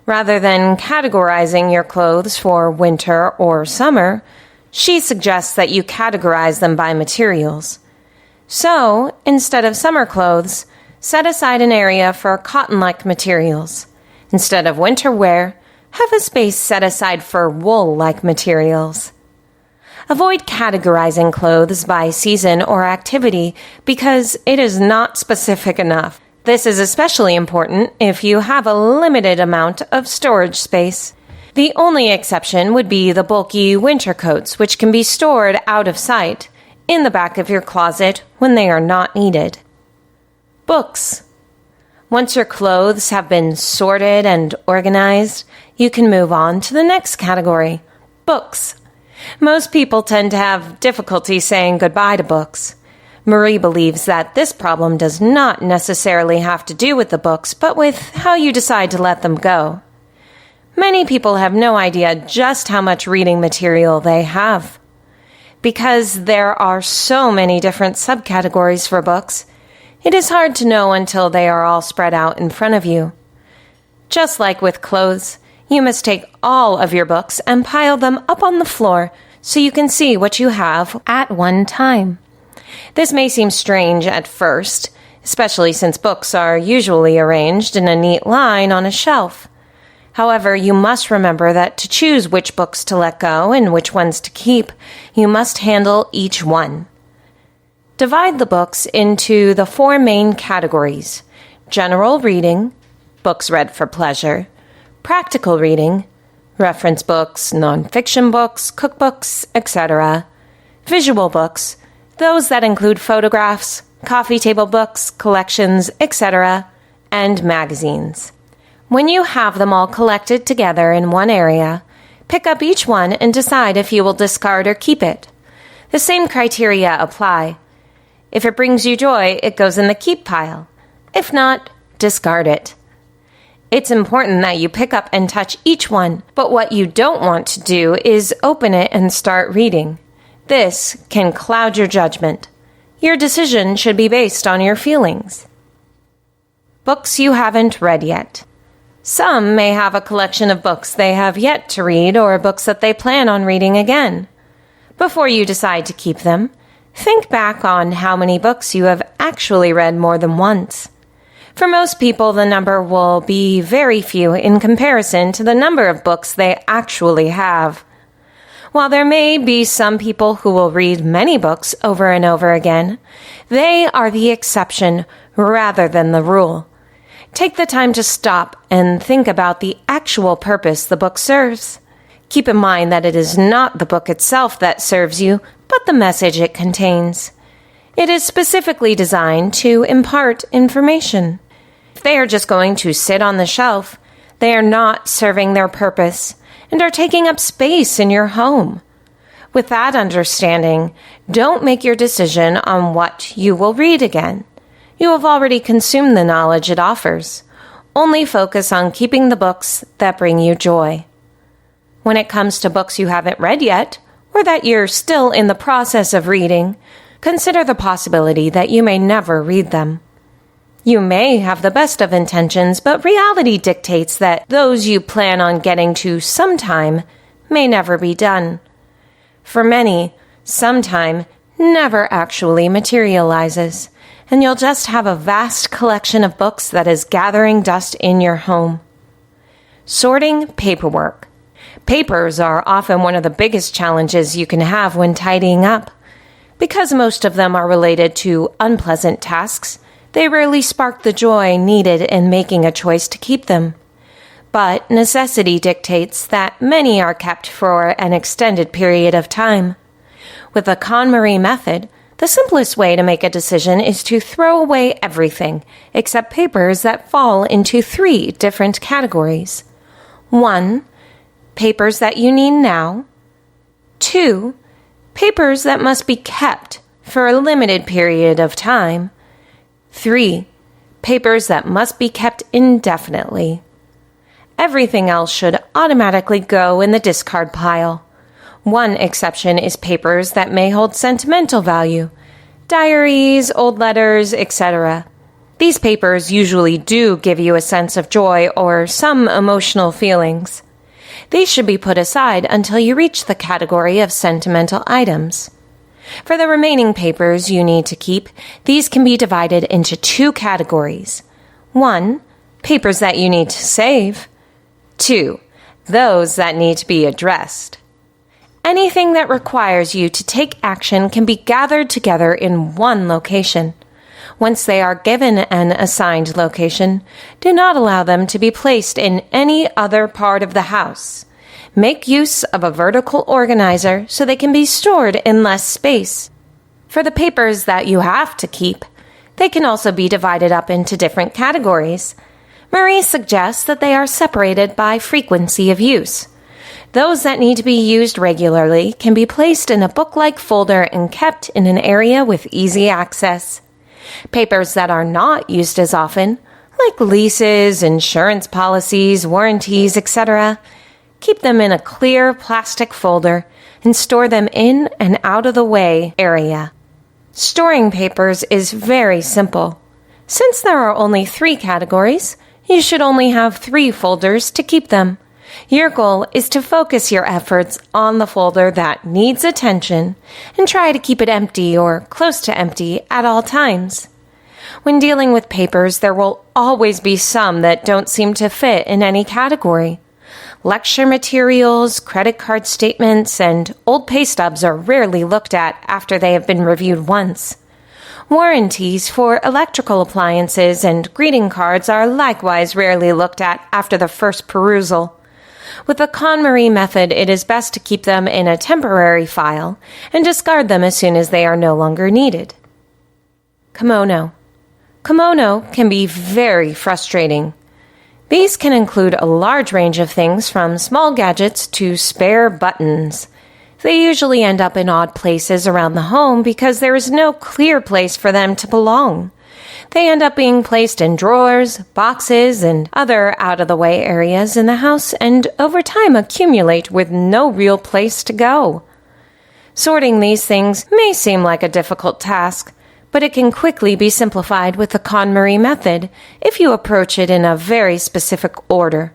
Rather than categorizing your clothes for winter or summer, she suggests that you categorize them by materials. So, instead of summer clothes, set aside an area for cotton-like materials. Instead of winter wear, have a space set aside for wool-like materials. Avoid categorizing clothes by season or activity because it is not specific enough. This is especially important if you have a limited amount of storage space. The only exception would be the bulky winter coats, which can be stored out of sight in the back of your closet when they are not needed. Books. Once your clothes have been sorted and organized, you can move on to the next category, books. Most people tend to have difficulty saying goodbye to books. Marie believes that this problem does not necessarily have to do with the books, but with how you decide to let them go. Many people have no idea just how much reading material they have. Because there are so many different subcategories for books, it is hard to know until they are all spread out in front of you. Just like with clothes, you must take all of your books and pile them up on the floor so you can see what you have at one time. This may seem strange at first, especially since books are usually arranged in a neat line on a shelf. However, you must remember that to choose which books to let go and which ones to keep, you must handle each one. Divide the books into the 4 main categories: general reading, books read for pleasure; practical reading, reference books, nonfiction books, cookbooks, etc.; visual books, those that include photographs, coffee table books, collections, etc., and magazines. When you have them all collected together in one area, pick up each one and decide if you will discard or keep it. The same criteria apply. If it brings you joy, it goes in the keep pile. If not, discard it. It's important that you pick up and touch each one, but what you don't want to do is open it and start reading. This can cloud your judgment. Your decision should be based on your feelings. Books you haven't read yet. Some may have a collection of books they have yet to read or books that they plan on reading again. Before you decide to keep them, think back on how many books you have actually read more than once. For most people, the number will be very few in comparison to the number of books they actually have. While there may be some people who will read many books over and over again, they are the exception rather than the rule. Take the time to stop and think about the actual purpose the book serves. Keep in mind that it is not the book itself that serves you, but the message it contains. It is specifically designed to impart information. If they are just going to sit on the shelf, they are not serving their purpose and are taking up space in your home. With that understanding, don't make your decision on what you will read again. You have already consumed the knowledge it offers. Only focus on keeping the books that bring you joy. When it comes to books you haven't read yet, or that you're still in the process of reading, consider the possibility that you may never read them. You may have the best of intentions, but reality dictates that those you plan on getting to sometime may never be done. For many, sometime never actually materializes, and you'll just have a vast collection of books that is gathering dust in your home. Sorting paperwork. Papers are often one of the biggest challenges you can have when tidying up. Because most of them are related to unpleasant tasks, they rarely spark the joy needed in making a choice to keep them. But necessity dictates that many are kept for an extended period of time. With the KonMari Method, the simplest way to make a decision is to throw away everything except papers that fall into 3 different categories. 1. Papers that you need now. 2. Papers that must be kept for a limited period of time. 3. Papers that must be kept indefinitely. Everything else should automatically go in the discard pile. One exception is papers that may hold sentimental value. Diaries, old letters, etc. These papers usually do give you a sense of joy or some emotional feelings. These should be put aside until you reach the category of sentimental items. For the remaining papers you need to keep, these can be divided into 2 categories. 1. Papers that you need to save. 2. Those that need to be addressed. Anything that requires you to take action can be gathered together in one location. Once they are given an assigned location, do not allow them to be placed in any other part of the house. Make use of a vertical organizer so they can be stored in less space. For the papers that you have to keep, they can also be divided up into different categories. Marie suggests that they are separated by frequency of use. Those that need to be used regularly can be placed in a book-like folder and kept in an area with easy access. Papers that are not used as often, like leases, insurance policies, warranties, etc., keep them in a clear plastic folder and store them in an out-of-the-way area. Storing papers is very simple. Since there are only 3 categories, you should only have 3 folders to keep them. Your goal is to focus your efforts on the folder that needs attention and try to keep it empty or close to empty at all times. When dealing with papers, there will always be some that don't seem to fit in any category. Lecture materials, credit card statements, and old pay stubs are rarely looked at after they have been reviewed once. Warranties for electrical appliances and greeting cards are likewise rarely looked at after the first perusal. With the KonMari Method, it is best to keep them in a temporary file and discard them as soon as they are no longer needed. Kimono. Kimono can be very frustrating. These can include a large range of things from small gadgets to spare buttons. They usually end up in odd places around the home because there is no clear place for them to belong. They end up being placed in drawers, boxes, and other out-of-the-way areas in the house and over time accumulate with no real place to go. Sorting these things may seem like a difficult task, but it can quickly be simplified with the KonMari Method if you approach it in a very specific order.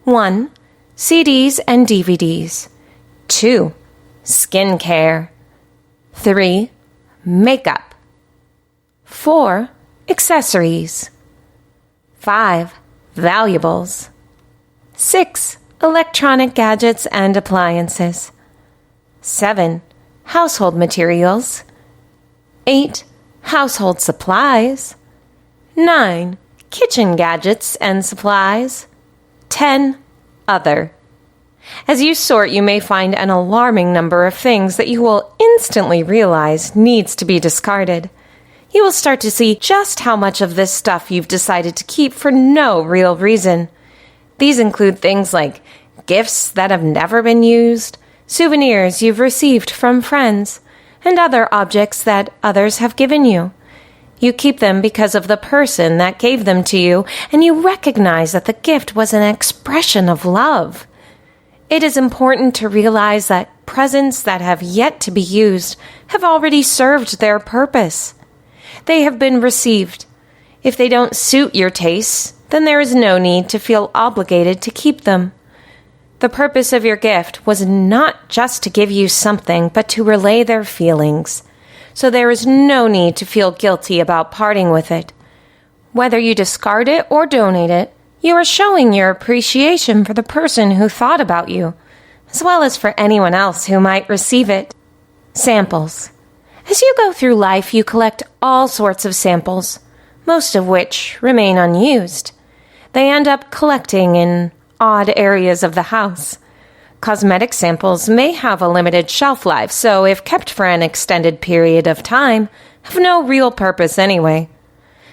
1. CDs and DVDs. 2. Skincare. 3. Makeup. 4. Accessories. 5. Valuables. 6. Electronic gadgets and appliances. 7. Household materials. 8. Household supplies. 9. Kitchen gadgets and supplies. 10. Other. As you sort, you may find an alarming number of things that you will instantly realize needs to be discarded. You will start to see just how much of this stuff you've decided to keep for no real reason. These include things like gifts that have never been used, souvenirs you've received from friends, and other objects that others have given you. You keep them because of the person that gave them to you, and you recognize that the gift was an expression of love. It is important to realize that presents that have yet to be used have already served their purpose. They have been received. If they don't suit your tastes, then there is no need to feel obligated to keep them. The purpose of your gift was not just to give you something, but to relay their feelings. So there is no need to feel guilty about parting with it. Whether you discard it or donate it, you are showing your appreciation for the person who thought about you, as well as for anyone else who might receive it. Samples. As you go through life, you collect all sorts of samples, most of which remain unused. They end up collecting in odd areas of the house. Cosmetic samples may have a limited shelf life, so if kept for an extended period of time, have no real purpose anyway.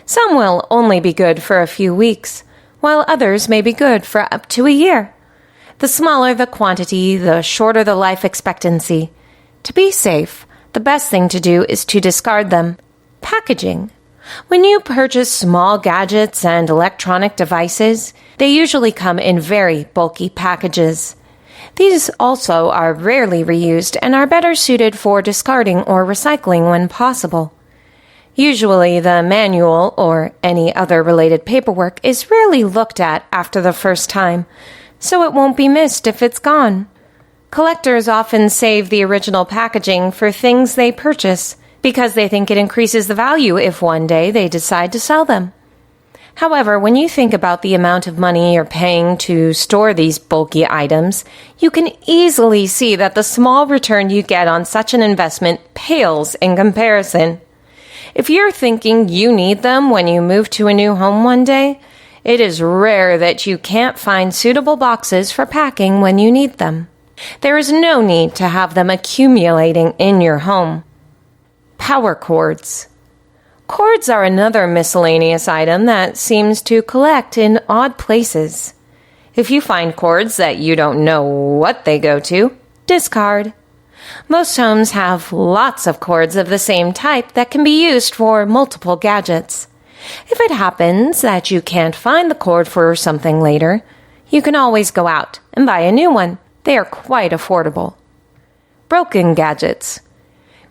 Some will only be good for a few weeks, while others may be good for up to a year. The smaller the quantity, the shorter the life expectancy. To be safe, The best thing to do is to discard them. Packaging. When you purchase small gadgets and electronic devices, they usually come in very bulky packages. These also are rarely reused and are better suited for discarding or recycling when possible. Usually, the manual or any other related paperwork is rarely looked at after the first time, so it won't be missed if it's gone. Collectors often save the original packaging for things they purchase because they think it increases the value if one day they decide to sell them. However, when you think about the amount of money you're paying to store these bulky items, you can easily see that the small return you get on such an investment pales in comparison. If you're thinking you need them when you move to a new home one day, it is rare that you can't find suitable boxes for packing when you need them. There is no need to have them accumulating in your home. Power cords. Cords are another miscellaneous item that seems to collect in odd places. If you find cords that you don't know what they go to, discard. Most homes have lots of cords of the same type that can be used for multiple gadgets. If it happens that you can't find the cord for something later, you can always go out and buy a new one. They are quite affordable. Broken gadgets.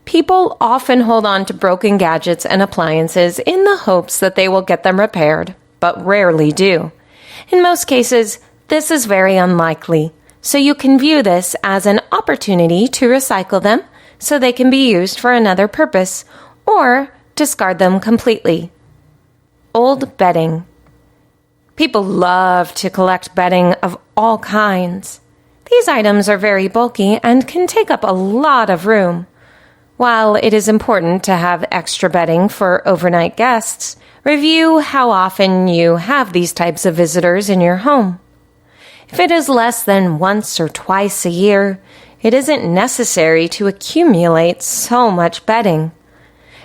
People often hold on to broken gadgets and appliances in the hopes that they will get them repaired, but rarely do. In most cases, this is very unlikely, so you can view this as an opportunity to recycle them so they can be used for another purpose, or discard them completely. Old bedding. People love to collect bedding of all kinds. These items are very bulky and can take up a lot of room. While it is important to have extra bedding for overnight guests, review how often you have these types of visitors in your home. If it is less than once or twice a year, it isn't necessary to accumulate so much bedding.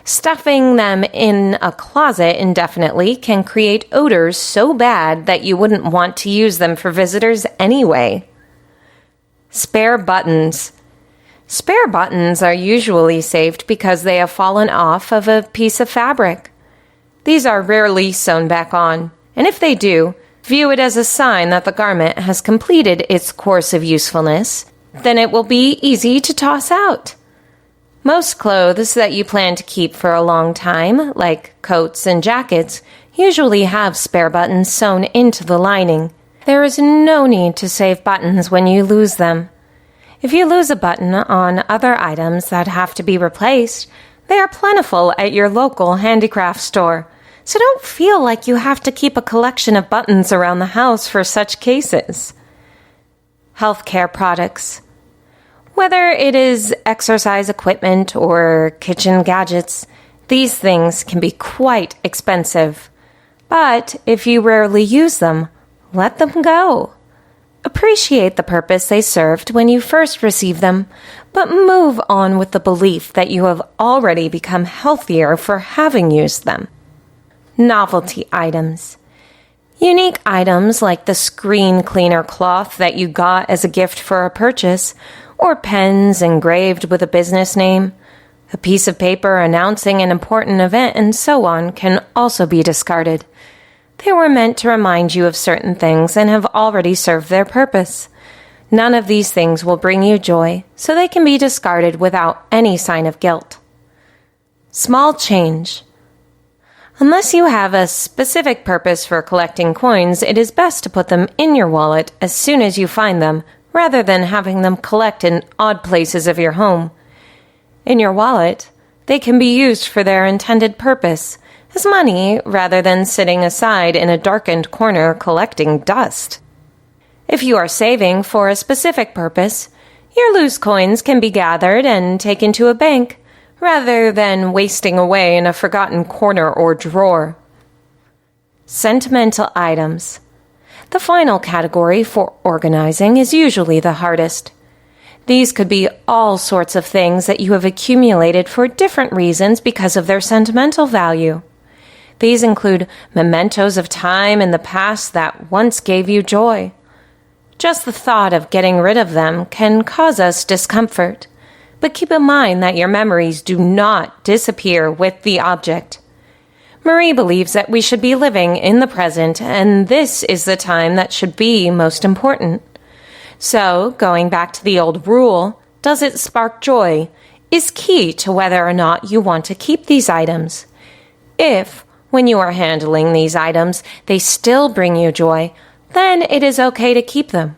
Stuffing them in a closet indefinitely can create odors so bad that you wouldn't want to use them for visitors anyway. Spare buttons. Spare buttons are usually saved because they have fallen off of a piece of fabric. These are rarely sewn back on, and if they do, view it as a sign that the garment has completed its course of usefulness. Then it will be easy to toss out. Most clothes that you plan to keep for a long time, like coats and jackets, usually have spare buttons sewn into the lining. There is no need to save buttons when you lose them. If you lose a button on other items that have to be replaced, they are plentiful at your local handicraft store, so don't feel like you have to keep a collection of buttons around the house for such cases. Healthcare products. Whether it is exercise equipment or kitchen gadgets, these things can be quite expensive. But if you rarely use them, let them go. Appreciate the purpose they served when you first received them, but move on with the belief that you have already become healthier for having used them. Novelty items. Unique items like the screen cleaner cloth that you got as a gift for a purchase, or pens engraved with a business name, a piece of paper announcing an important event, and so on, can also be discarded. They were meant to remind you of certain things and have already served their purpose. None of these things will bring you joy, so they can be discarded without any sign of guilt. Small change. Unless you have a specific purpose for collecting coins, it is best to put them in your wallet as soon as you find them, rather than having them collect in odd places of your home. In your wallet, they can be used for their intended purpose, as money rather than sitting aside in a darkened corner collecting dust. If you are saving for a specific purpose, your loose coins can be gathered and taken to a bank, rather than wasting away in a forgotten corner or drawer. Sentimental items. The final category for organizing is usually the hardest. These could be all sorts of things that you have accumulated for different reasons because of their sentimental value. These include mementos of time in the past that once gave you joy. Just the thought of getting rid of them can cause us discomfort. But keep in mind that your memories do not disappear with the object. Marie believes that we should be living in the present, and this is the time that should be most important. So, going back to the old rule, does it spark joy, is key to whether or not you want to keep these items. If, when you are handling these items, they still bring you joy, then it is okay to keep them.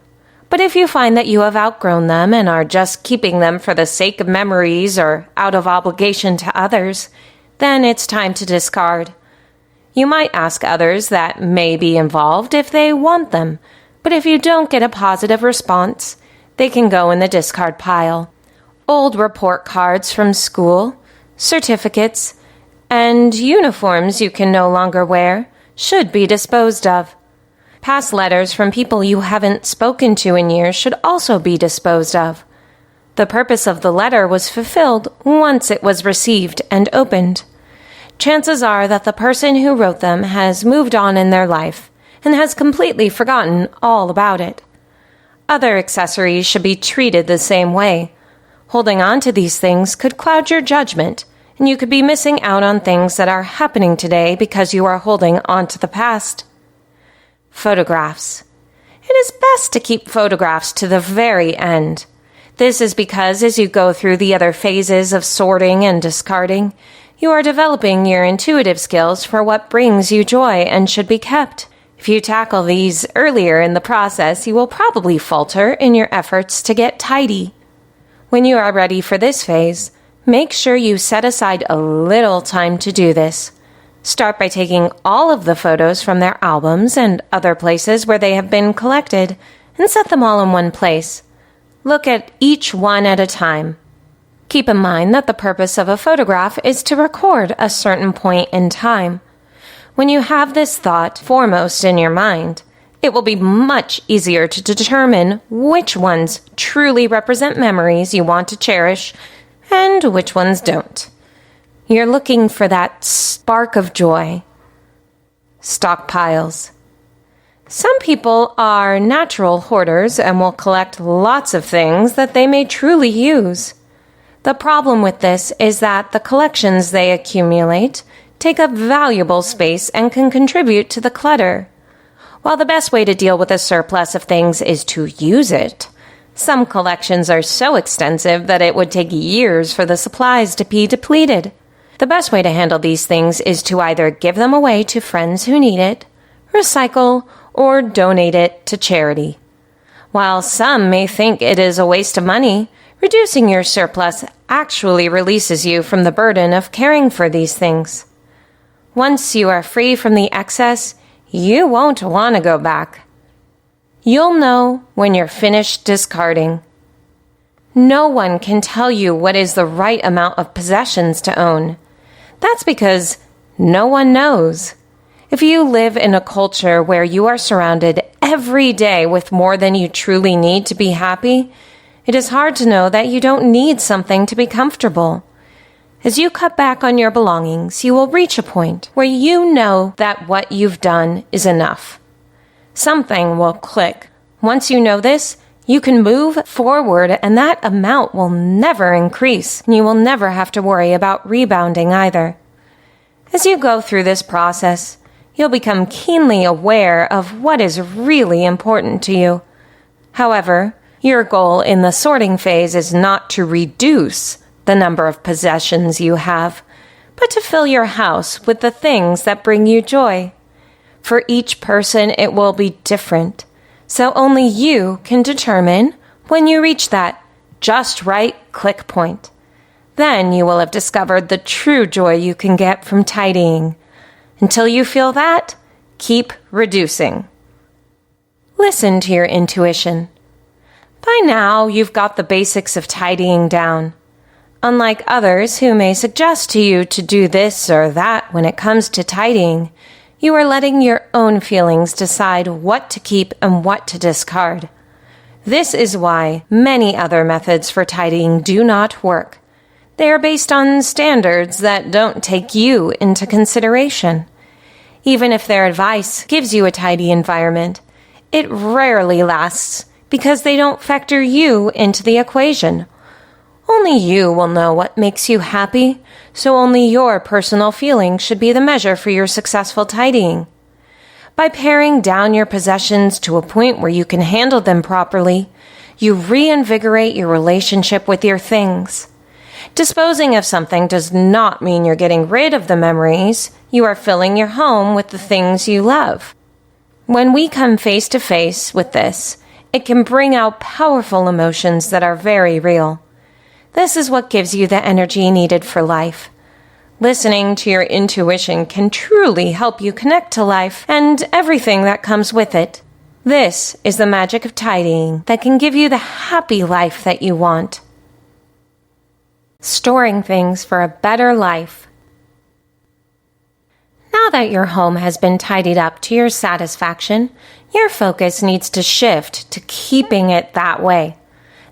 But if you find that you have outgrown them and are just keeping them for the sake of memories or out of obligation to others, then it's time to discard. You might ask others that may be involved if they want them, but if you don't get a positive response, they can go in the discard pile. Old report cards from school, certificates, and uniforms you can no longer wear should be disposed of. Past letters from people you haven't spoken to in years should also be disposed of. The purpose of the letter was fulfilled once it was received and opened. Chances are that the person who wrote them has moved on in their life and has completely forgotten all about it. Other accessories should be treated the same way. Holding on to these things could cloud your judgment, and you could be missing out on things that are happening today because you are holding on to the past. Photographs. It is best to keep photographs to the very end. This is because as you go through the other phases of sorting and discarding, you are developing your intuitive skills for what brings you joy and should be kept. If you tackle these earlier in the process, you will probably falter in your efforts to get tidy. When you are ready for this phase, make sure you set aside a little time to do this. Start by taking all of the photos from their albums and other places where they have been collected and set them all in one place. Look at each one at a time. Keep in mind that the purpose of a photograph is to record a certain point in time. When you have this thought foremost in your mind, it will be much easier to determine which ones truly represent memories you want to cherish and which ones don't. You're looking for that spark of joy. Stockpiles. Some people are natural hoarders and will collect lots of things that they may truly use. The problem with this is that the collections they accumulate take up valuable space and can contribute to the clutter. While the best way to deal with a surplus of things is to use it, some collections are so extensive that it would take years for the supplies to be depleted. The best way to handle these things is to either give them away to friends who need it, recycle, or donate it to charity. While some may think it is a waste of money, reducing your surplus actually releases you from the burden of caring for these things. Once you are free from the excess, you won't want to go back. You'll know when you're finished discarding. No one can tell you what is the right amount of possessions to own. That's because no one knows. If you live in a culture where you are surrounded every day with more than you truly need to be happy, it is hard to know that you don't need something to be comfortable. As you cut back on your belongings, you will reach a point where you know that what you've done is enough. Something will click. Once you know this, you can move forward and that amount will never increase, and you will never have to worry about rebounding either. As you go through this process, you'll become keenly aware of what is really important to you. However, your goal in the sorting phase is not to reduce the number of possessions you have, but to fill your house with the things that bring you joy. For each person, it will be different, so only you can determine when you reach that just right click point. Then you will have discovered the true joy you can get from tidying. Until you feel that, keep reducing. Listen to your intuition. By now, you've got the basics of tidying down. Unlike others who may suggest to you to do this or that when it comes to tidying, you are letting your own feelings decide what to keep and what to discard. This is why many other methods for tidying do not work. They are based on standards that don't take you into consideration. Even if their advice gives you a tidy environment, it rarely lasts because they don't factor you into the equation. Only you will know what makes you happy, so only your personal feelings should be the measure for your successful tidying. By paring down your possessions to a point where you can handle them properly, you reinvigorate your relationship with your things. Disposing of something does not mean you're getting rid of the memories. You are filling your home with the things you love. When we come face to face with this, it can bring out powerful emotions that are very real. This is what gives you the energy needed for life. Listening to your intuition can truly help you connect to life and everything that comes with it. This is the magic of tidying that can give you the happy life that you want. Storing things for a better life. Now that your home has been tidied up to your satisfaction, your focus needs to shift to keeping it that way.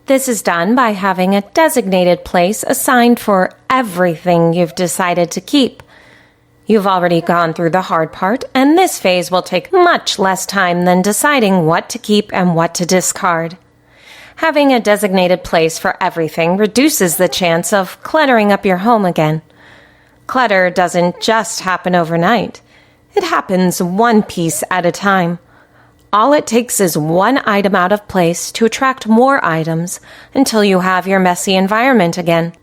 This is done by having a designated place assigned for everything you've decided to keep. You've already gone through the hard part, and this phase will take much less time than deciding what to keep and what to discard. Having a designated place for everything reduces the chance of cluttering up your home again. Clutter doesn't just happen overnight. It happens one piece at a time. All it takes is one item out of place to attract more items until you have your messy environment again.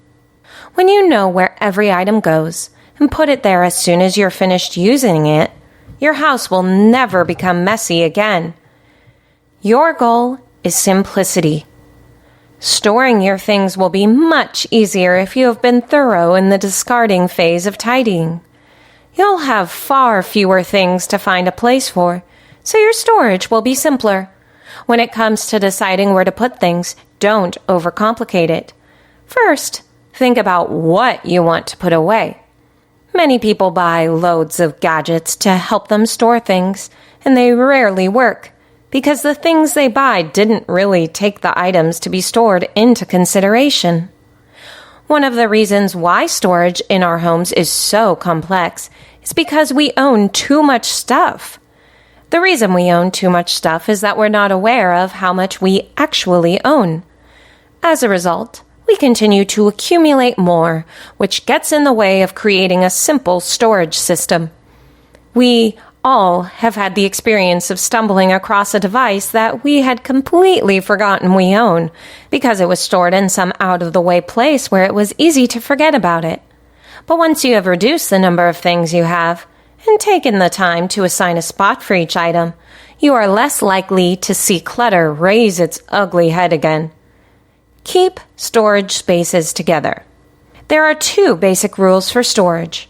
When you know where every item goes and put it there as soon as you're finished using it, your house will never become messy again. Your goal is simplicity. Storing your things will be much easier if you have been thorough in the discarding phase of tidying. You'll have far fewer things to find a place for, so your storage will be simpler. When it comes to deciding where to put things, don't overcomplicate it. First, think about what you want to put away. Many people buy loads of gadgets to help them store things, and they rarely work, because the things they buy didn't really take the items to be stored into consideration. One of the reasons why storage in our homes is so complex is because we own too much stuff. The reason we own too much stuff is that we're not aware of how much we actually own. As a result, we continue to accumulate more, which gets in the way of creating a simple storage system. We all have had the experience of stumbling across a device that we had completely forgotten we own because it was stored in some out-of-the-way place where it was easy to forget about it. But once you have reduced the number of things you have and taken the time to assign a spot for each item, you are less likely to see clutter raise its ugly head again. Keep storage spaces together. There are 2 basic rules for storage.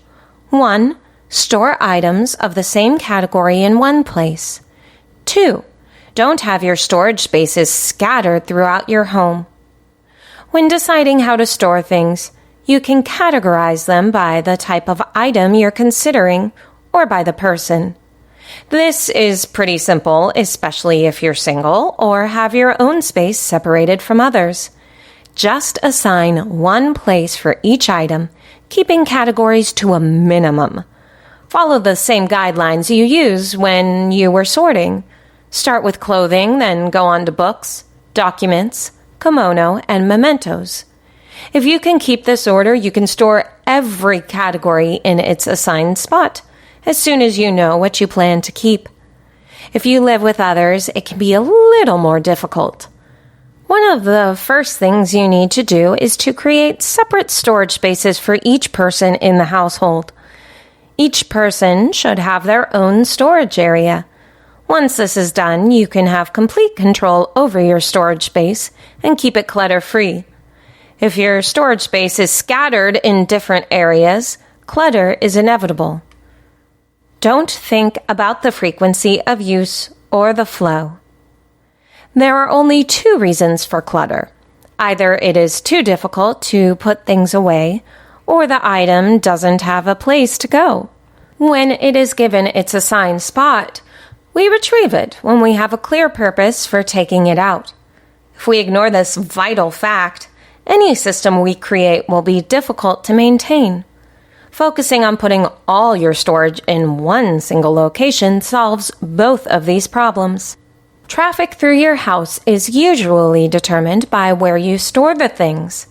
1. Store items of the same category in one place. 2. Don't have your storage spaces scattered throughout your home. When deciding how to store things, you can categorize them by the type of item you're considering or by the person. This is pretty simple, especially if you're single or have your own space separated from others. Just assign one place for each item, keeping categories to a minimum. Follow the same guidelines you used when you were sorting. Start with clothing, then go on to books, documents, kimono, and mementos. If you can keep this order, you can store every category in its assigned spot as soon as you know what you plan to keep. If you live with others, it can be a little more difficult. One of the first things you need to do is to create separate storage spaces for each person in the household. Each person should have their own storage area. Once this is done, you can have complete control over your storage space and keep it clutter-free. If your storage space is scattered in different areas, clutter is inevitable. Don't think about the frequency of use or the flow. There are only 2 reasons for clutter. Either it is too difficult to put things away, or the item doesn't have a place to go. When it is given its assigned spot, we retrieve it when we have a clear purpose for taking it out. If we ignore this vital fact, any system we create will be difficult to maintain. Focusing on putting all your storage in one single location solves both of these problems. Traffic through your house is usually determined by where you store the things.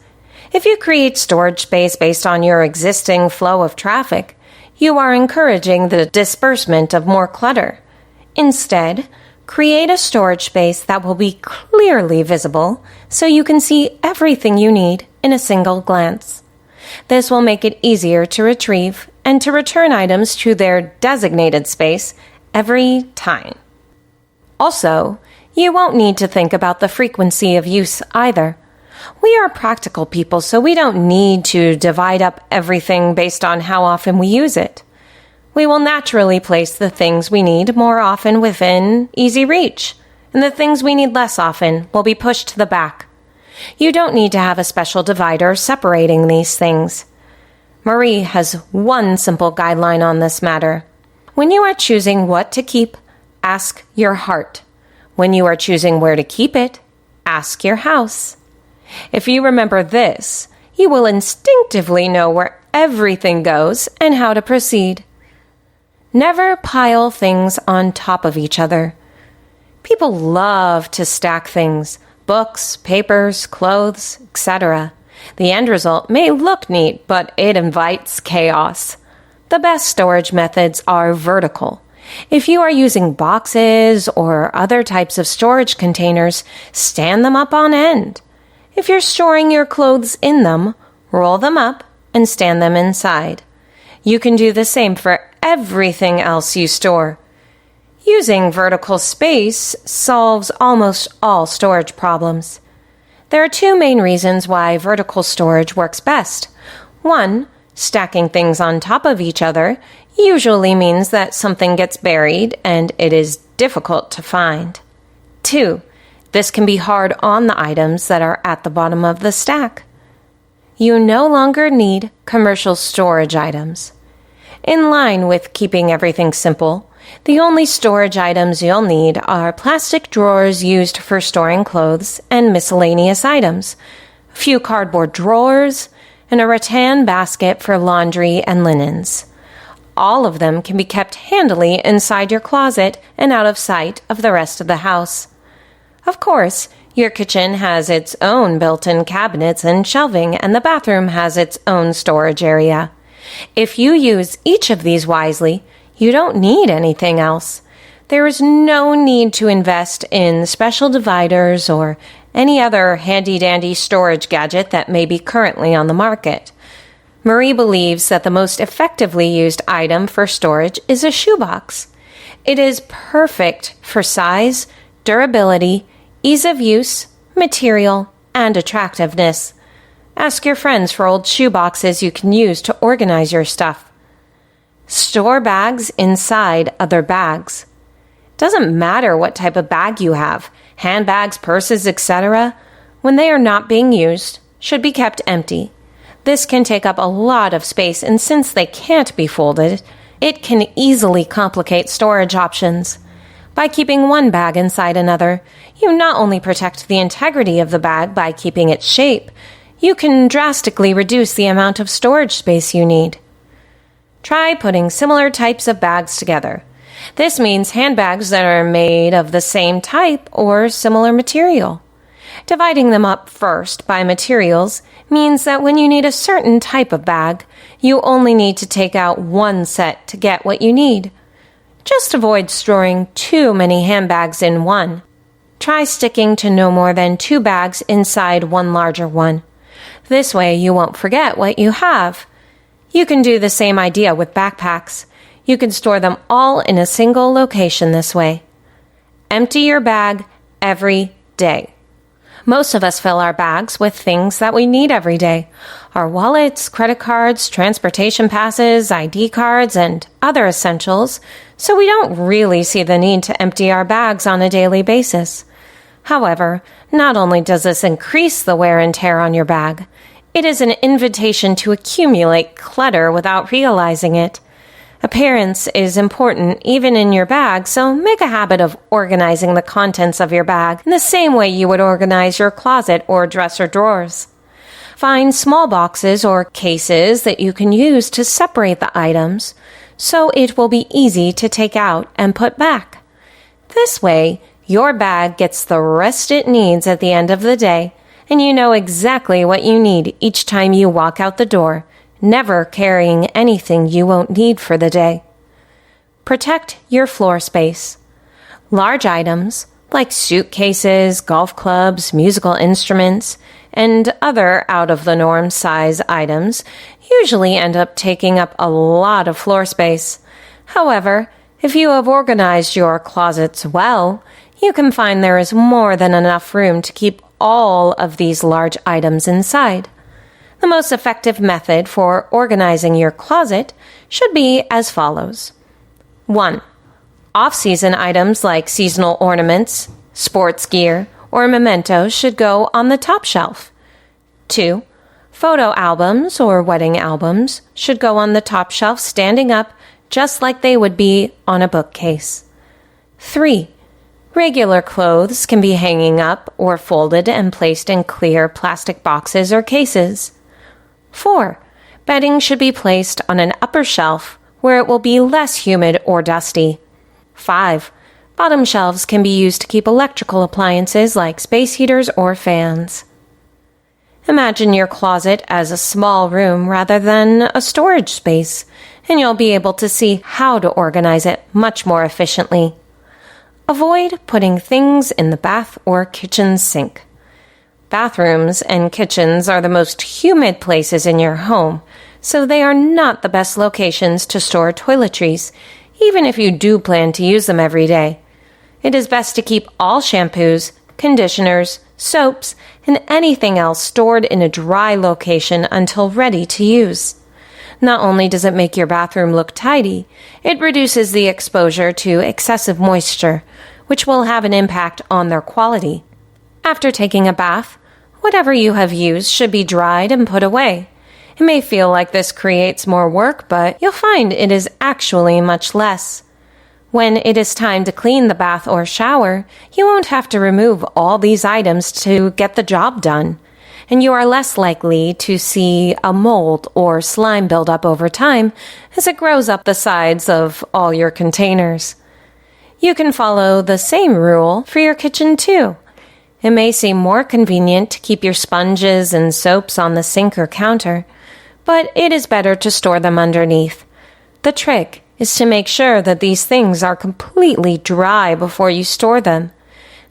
If you create storage space based on your existing flow of traffic, you are encouraging the disbursement of more clutter. Instead, create a storage space that will be clearly visible so you can see everything you need in a single glance. This will make it easier to retrieve and to return items to their designated space every time. Also, you won't need to think about the frequency of use either. We are practical people, so we don't need to divide up everything based on how often we use it. We will naturally place the things we need more often within easy reach, and the things we need less often will be pushed to the back. You don't need to have a special divider separating these things. Marie has one simple guideline on this matter. When you are choosing what to keep, ask your heart. When you are choosing where to keep it, ask your house. If you remember this, you will instinctively know where everything goes and how to proceed. Never pile things on top of each other. People love to stack things, books, papers, clothes, etc. The end result may look neat, but it invites chaos. The best storage methods are vertical. If you are using boxes or other types of storage containers, stand them up on end. If you're storing your clothes in them, roll them up and stand them inside. You can do the same for everything else you store. Using vertical space solves almost all storage problems. There are two main reasons why vertical storage works best. One, stacking things on top of each other usually means that something gets buried and it is difficult to find. Two, this can be hard on the items that are at the bottom of the stack. You no longer need commercial storage items. In line with keeping everything simple, the only storage items you'll need are plastic drawers used for storing clothes and miscellaneous items, a few cardboard drawers, and a rattan basket for laundry and linens. All of them can be kept handily inside your closet and out of sight of the rest of the house. Of course, your kitchen has its own built-in cabinets and shelving, and the bathroom has its own storage area. If you use each of these wisely, you don't need anything else. There is no need to invest in special dividers or any other handy-dandy storage gadget that may be currently on the market. Marie believes that the most effectively used item for storage is a shoebox. It is perfect for size, durability, ease of use, material, and attractiveness. Ask your friends for old shoeboxes you can use to organize your stuff. Store bags inside other bags. Doesn't matter what type of bag you have, handbags, purses, etc., when they are not being used, should be kept empty. This can take up a lot of space, and since they can't be folded, it can easily complicate storage options. By keeping one bag inside another, you not only protect the integrity of the bag by keeping its shape, you can drastically reduce the amount of storage space you need. Try putting similar types of bags together. This means handbags that are made of the same type or similar material. Dividing them up first by materials means that when you need a certain type of bag, you only need to take out one set to get what you need. Just avoid storing too many handbags in one. Try sticking to no more than 2 bags inside one larger one. This way you won't forget what you have. You can do the same idea with backpacks. You can store them all in a single location this way. Empty your bag every day. Most of us fill our bags with things that we need every day. Our wallets, credit cards, transportation passes, ID cards, and other essentials, so we don't really see the need to empty our bags on a daily basis. However, not only does this increase the wear and tear on your bag, it is an invitation to accumulate clutter without realizing it. Appearance is important even in your bag, so make a habit of organizing the contents of your bag in the same way you would organize your closet or dresser drawers. Find small boxes or cases that you can use to separate the items, so it will be easy to take out and put back. This way, your bag gets the rest it needs at the end of the day, and you know exactly what you need each time you walk out the door, never carrying anything you won't need for the day. Protect your floor space. Large items, like suitcases, golf clubs, musical instruments, and other out-of-the-norm size items, usually end up taking up a lot of floor space. However, if you have organized your closets well, you can find there is more than enough room to keep all of these large items inside. The most effective method for organizing your closet should be as follows. 1. Off-season items like seasonal ornaments, sports gear, or mementos should go on the top shelf. 2. Photo albums or wedding albums should go on the top shelf standing up just like they would be on a bookcase. 3. Regular clothes can be hanging up or folded and placed in clear plastic boxes or cases. 4. Bedding should be placed on an upper shelf where it will be less humid or dusty. 5. Bottom shelves can be used to keep electrical appliances like space heaters or fans. Imagine your closet as a small room rather than a storage space, and you'll be able to see how to organize it much more efficiently. Avoid putting things in the bath or kitchen sink. Bathrooms and kitchens are the most humid places in your home, so they are not the best locations to store toiletries, even if you do plan to use them every day. It is best to keep all shampoos, conditioners, soaps, and anything else stored in a dry location until ready to use. Not only does it make your bathroom look tidy, it reduces the exposure to excessive moisture, which will have an impact on their quality. After taking a bath, whatever you have used should be dried and put away. It may feel like this creates more work, but you'll find it is actually much less. When it is time to clean the bath or shower, you won't have to remove all these items to get the job done, and you are less likely to see a mold or slime build up over time as it grows up the sides of all your containers. You can follow the same rule for your kitchen too. It may seem more convenient to keep your sponges and soaps on the sink or counter, but it is better to store them underneath. The trick is to make sure that these things are completely dry before you store them.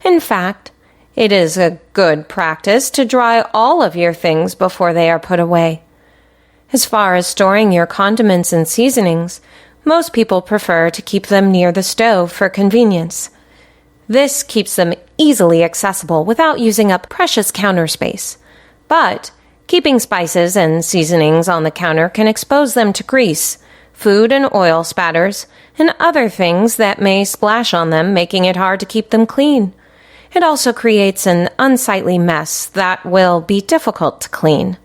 In fact, it is a good practice to dry all of your things before they are put away. As far as storing your condiments and seasonings, most people prefer to keep them near the stove for convenience. This keeps them easily accessible without using up precious counter space. But keeping spices and seasonings on the counter can expose them to grease, food and oil spatters, and other things that may splash on them, making it hard to keep them clean. It also creates an unsightly mess that will be difficult to clean.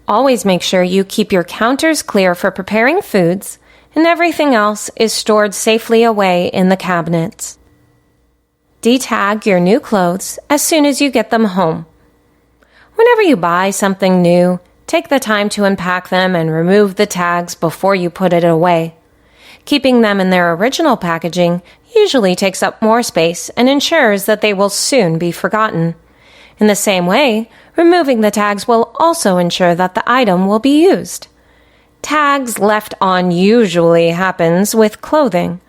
Always make sure you keep your counters clear for preparing foods, and everything else is stored safely away in the cabinets. Detag your new clothes as soon as you get them home. Whenever you buy something new, take the time to unpack them and remove the tags before you put it away. Keeping them in their original packaging usually takes up more space and ensures that they will soon be forgotten. In the same way, removing the tags will also ensure that the item will be used. Tags left on usually happens with clothing.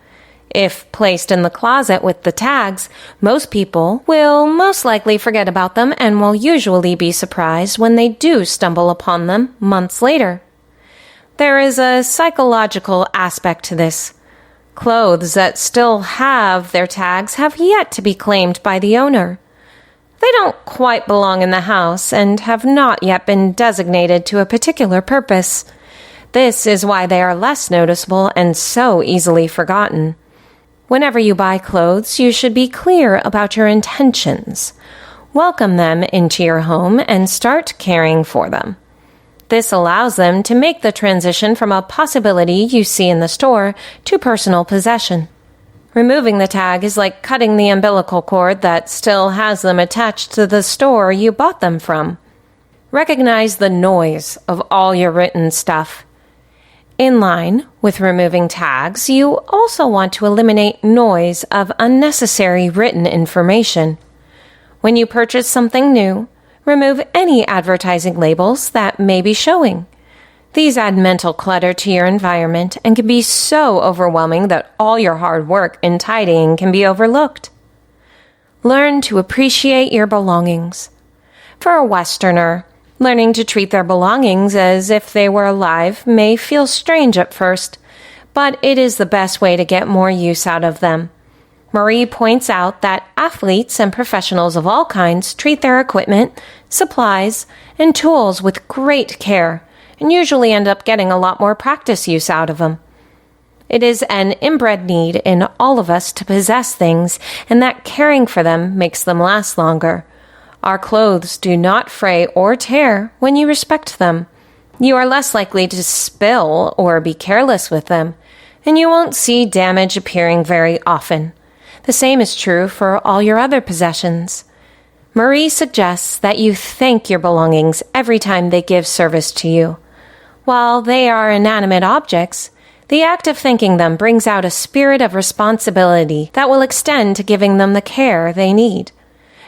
If placed in the closet with the tags, most people will most likely forget about them and will usually be surprised when they do stumble upon them months later. There is a psychological aspect to this. Clothes that still have their tags have yet to be claimed by the owner. They don't quite belong in the house and have not yet been designated to a particular purpose. This is why they are less noticeable and so easily forgotten. Whenever you buy clothes, you should be clear about your intentions. Welcome them into your home and start caring for them. This allows them to make the transition from a possibility you see in the store to personal possession. Removing the tag is like cutting the umbilical cord that still has them attached to the store you bought them from. Recognize the noise of all your written stuff. In line with removing tags, you also want to eliminate noise of unnecessary written information. When you purchase something new, Remove any advertising labels that may be showing. These add mental clutter to your environment and can be so overwhelming that all your hard work in tidying can be overlooked. Learn to appreciate your belongings. For a Westerner, learning to treat their belongings as if they were alive may feel strange at first, but it is the best way to get more use out of them. Marie points out that athletes and professionals of all kinds treat their equipment, supplies, and tools with great care and usually end up getting a lot more practice use out of them. It is an inbred need in all of us to possess things, and that caring for them makes them last longer. Our clothes do not fray or tear when you respect them. You are less likely to spill or be careless with them, and you won't see damage appearing very often. The same is true for all your other possessions. Marie suggests that you thank your belongings every time they give service to you. While they are inanimate objects, the act of thanking them brings out a spirit of responsibility that will extend to giving them the care they need.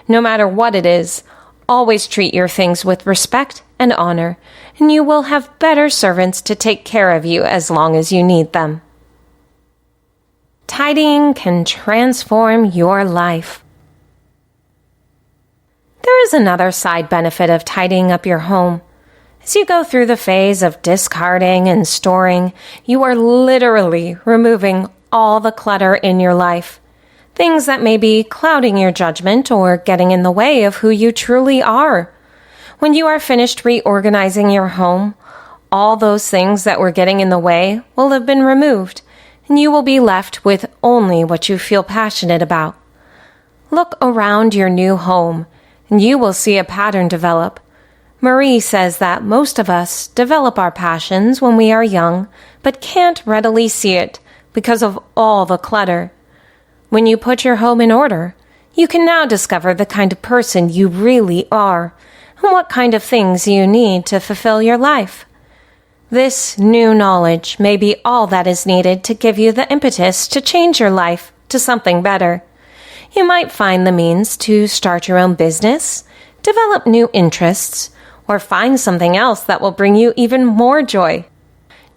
No matter what it is, always treat your things with respect and honor, and you will have better servants to take care of you as long as you need them. Tidying can transform your life. There is another side benefit of tidying up your home. As you go through the phase of discarding and storing, you are literally removing all the clutter in your life. Things that may be clouding your judgment or getting in the way of who you truly are. When you are finished reorganizing your home, all those things that were getting in the way will have been removed, and you will be left with only what you feel passionate about. Look around your new home, and you will see a pattern develop. Marie says that most of us develop our passions when we are young, but can't readily see it because of all the clutter. When you put your home in order, you can now discover the kind of person you really are and what kind of things you need to fulfill your life. This new knowledge may be all that is needed to give you the impetus to change your life to something better. You might find the means to start your own business, develop new interests, or find something else that will bring you even more joy.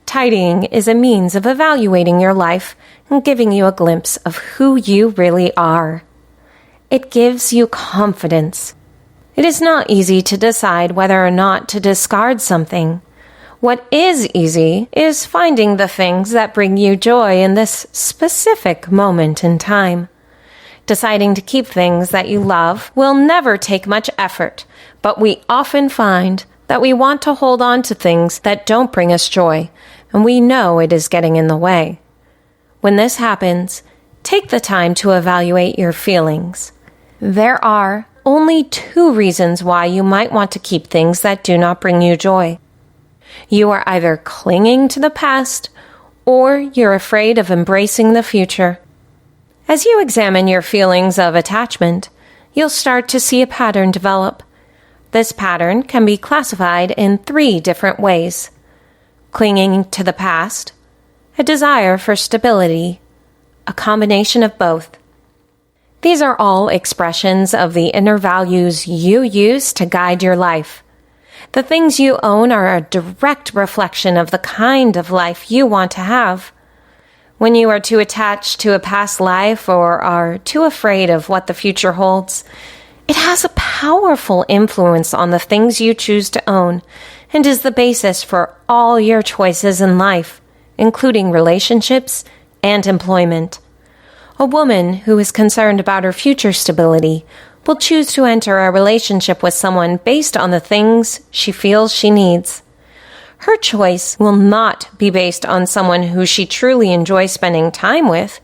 Tidying is a means of evaluating your life and giving you a glimpse of who you really are. It gives you confidence. It is not easy to decide whether or not to discard something. What is easy is finding the things that bring you joy in this specific moment in time. Deciding to keep things that you love will never take much effort, but we often find that we want to hold on to things that don't bring us joy, and we know it is getting in the way. When this happens, take the time to evaluate your feelings. There are only 2 reasons why you might want to keep things that do not bring you joy. You are either clinging to the past, or you're afraid of embracing the future. As you examine your feelings of attachment, you'll start to see a pattern develop. This pattern can be classified in 3 different ways: clinging to the past, a desire for stability, a combination of both. These are all expressions of the inner values you use to guide your life. The things you own are a direct reflection of the kind of life you want to have. When you are too attached to a past life or are too afraid of what the future holds, it has a powerful influence on the things you choose to own and is the basis for all your choices in life, including relationships and employment. A woman who is concerned about her future stability will choose to enter a relationship with someone based on the things she feels she needs. Her choice will not be based on someone who she truly enjoys spending time with,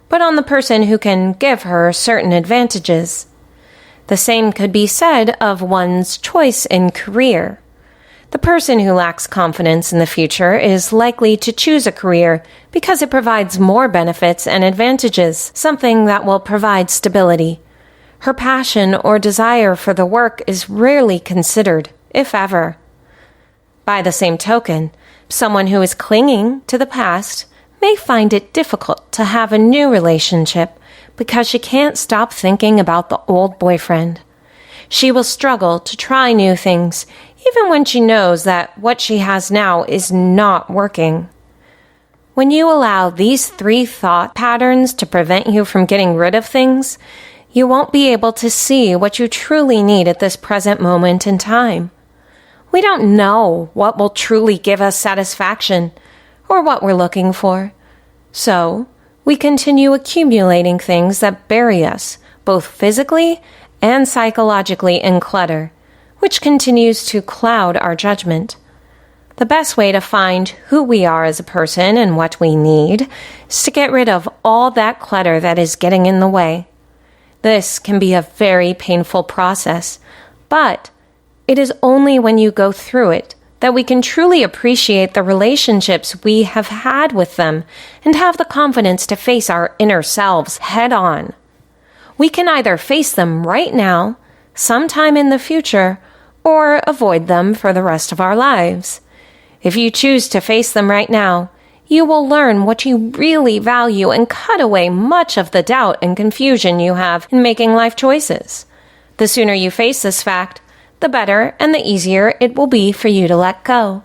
but on the person who can give her certain advantages. The same could be said of one's choice in career. The person who lacks confidence in the future is likely to choose a career because it provides more benefits and advantages, something that will provide stability. Her passion or desire for the work is rarely considered, if ever. By the same token, someone who is clinging to the past may find it difficult to have a new relationship because she can't stop thinking about the old boyfriend. She will struggle to try new things, even when she knows that what she has now is not working. When you allow these 3 thought patterns to prevent you from getting rid of things, you won't be able to see what you truly need at this present moment in time. We don't know what will truly give us satisfaction or what we're looking for. So, we continue accumulating things that bury us, both physically and psychologically in clutter, which continues to cloud our judgment. The best way to find who we are as a person and what we need is to get rid of all that clutter that is getting in the way. This can be a very painful process, but it is only when you go through it that we can truly appreciate the relationships we have had with them and have the confidence to face our inner selves head on. We can either face them right now, sometime in the future, or avoid them for the rest of our lives. If you choose to face them right now, you will learn what you really value and cut away much of the doubt and confusion you have in making life choices. The sooner you face this fact, the better and the easier it will be for you to let go.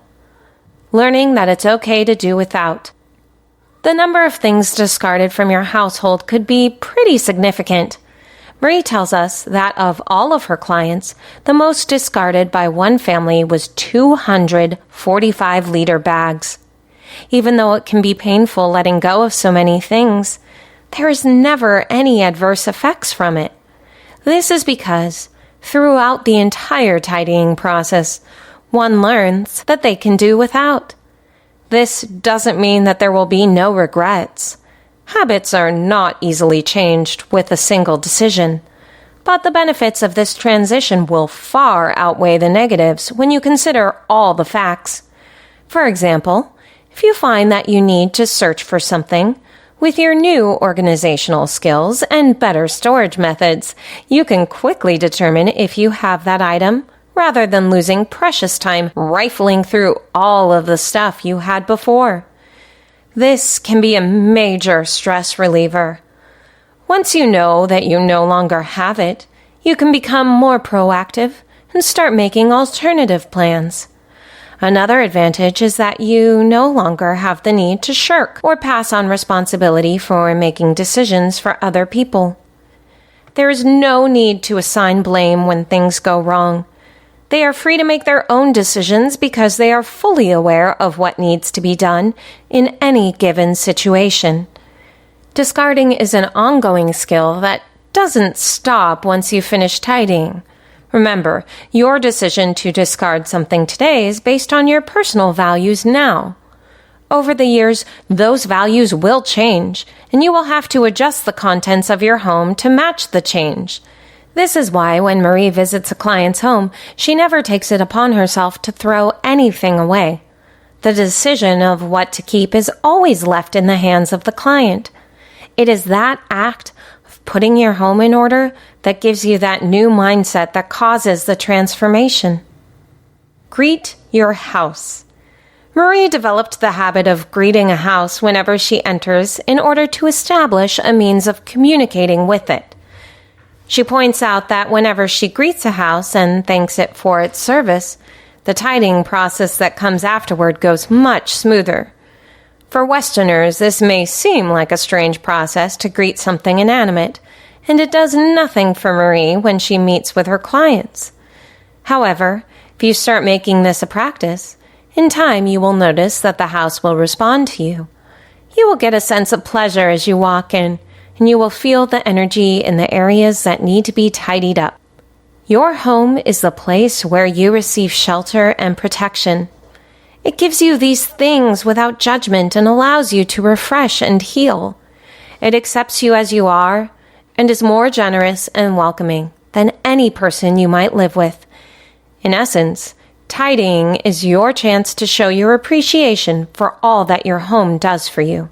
Learning that it's okay to do without. The number of things discarded from your household could be pretty significant. Marie tells us that of all of her clients, the most discarded by one family was 245-liter bags. Even though it can be painful letting go of so many things, there is never any adverse effects from it. This is because, throughout the entire tidying process, one learns that they can do without. This doesn't mean that there will be no regrets. Habits are not easily changed with a single decision, but the benefits of this transition will far outweigh the negatives when you consider all the facts. For example, if you find that you need to search for something, with your new organizational skills and better storage methods, you can quickly determine if you have that item, rather than losing precious time rifling through all of the stuff you had before. This can be a major stress reliever. Once you know that you no longer have it, you can become more proactive and start making alternative plans. Another advantage is that you no longer have the need to shirk or pass on responsibility for making decisions for other people. There is no need to assign blame when things go wrong. They are free to make their own decisions because they are fully aware of what needs to be done in any given situation. Discarding is an ongoing skill that doesn't stop once you finish tidying. Remember, your decision to discard something today is based on your personal values now. Over the years, those values will change, and you will have to adjust the contents of your home to match the change. This is why when Marie visits a client's home, she never takes it upon herself to throw anything away. The decision of what to keep is always left in the hands of the client. It is that act of putting your home in order that gives you that new mindset that causes the transformation. Greet your house. Marie developed the habit of greeting a house whenever she enters in order to establish a means of communicating with it. She points out that whenever she greets a house and thanks it for its service, the tidying process that comes afterward goes much smoother. For Westerners, this may seem like a strange process to greet something inanimate, and it does nothing for Marie when she meets with her clients. However, if you start making this a practice, in time you will notice that the house will respond to you. You will get a sense of pleasure as you walk in, and you will feel the energy in the areas that need to be tidied up. Your home is the place where you receive shelter and protection. It gives you these things without judgment and allows you to refresh and heal. It accepts you as you are and is more generous and welcoming than any person you might live with. In essence, tidying is your chance to show your appreciation for all that your home does for you.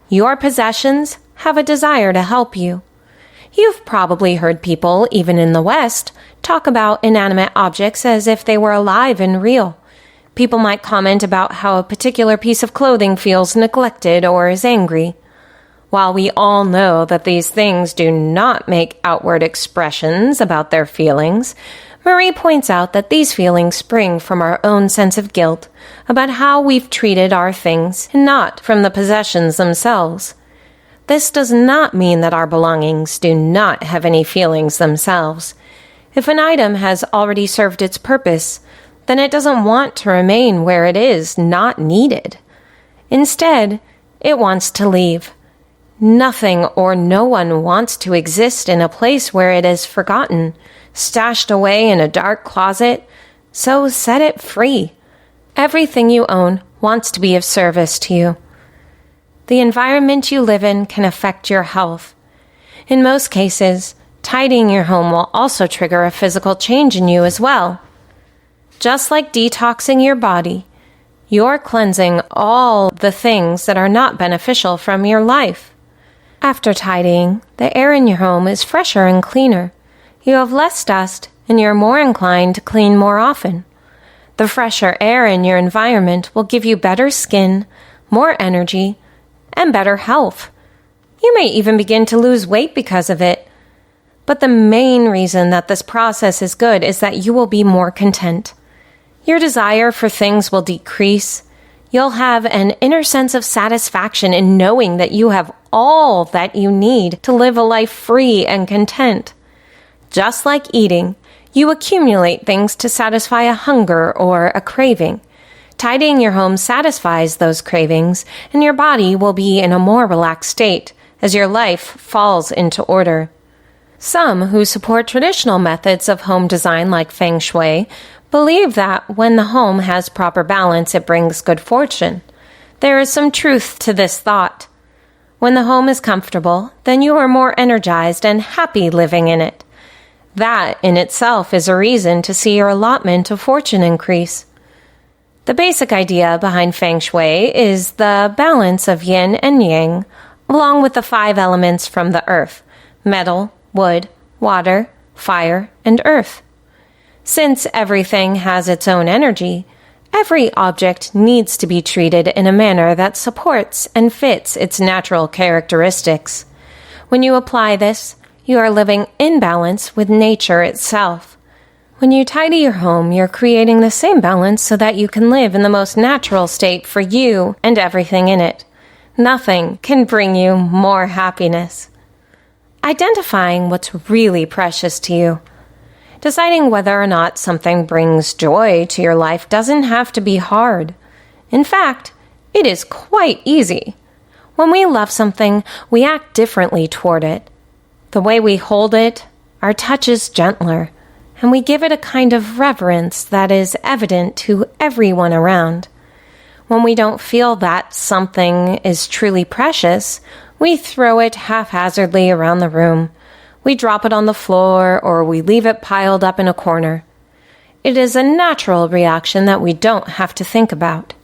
Your possessions have a desire to help you. You've probably heard people, even in the West, talk about inanimate objects as if they were alive and real. People might comment about how a particular piece of clothing feels neglected or is angry. While we all know that these things do not make outward expressions about their feelings, Marie points out that these feelings spring from our own sense of guilt about how we've treated our things and not from the possessions themselves. This does not mean that our belongings do not have any feelings themselves. If an item has already served its purpose, then it doesn't want to remain where it is not needed. Instead, it wants to leave. Nothing or no one wants to exist in a place where it is forgotten, stashed away in a dark closet, so set it free. Everything you own wants to be of service to you. The environment you live in can affect your health. In most cases, tidying your home will also trigger a physical change in you as well. Just like detoxing your body, you're cleansing all the things that are not beneficial from your life. After tidying, the air in your home is fresher and cleaner. You have less dust, and you're more inclined to clean more often. The fresher air in your environment will give you better skin, more energy, and better health. You may even begin to lose weight because of it. But the main reason that this process is good is that you will be more content. Your desire for things will decrease. You'll have an inner sense of satisfaction in knowing that you have all that you need to live a life free and content. Just like eating, you accumulate things to satisfy a hunger or a craving. Tidying your home satisfies those cravings, and your body will be in a more relaxed state as your life falls into order. Some who support traditional methods of home design like feng shui believe that when the home has proper balance, it brings good fortune. There is some truth to this thought. When the home is comfortable, then you are more energized and happy living in it. That in itself is a reason to see your allotment of fortune increase. The basic idea behind feng shui is the balance of yin and yang, along with the 5 elements from the earth: metal, wood, water, fire, and earth. Since everything has its own energy, every object needs to be treated in a manner that supports and fits its natural characteristics. When you apply this, you are living in balance with nature itself. When you tidy your home, you're creating the same balance so that you can live in the most natural state for you and everything in it. Nothing can bring you more happiness. Identifying what's really precious to you. Deciding whether or not something brings joy to your life doesn't have to be hard. In fact, it is quite easy. When we love something, we act differently toward it. The way we hold it, our touch is gentler, and we give it a kind of reverence that is evident to everyone around. When we don't feel that something is truly precious, we throw it haphazardly around the room. We drop it on the floor, or we leave it piled up in a corner. It is a natural reaction that we don't have to think about.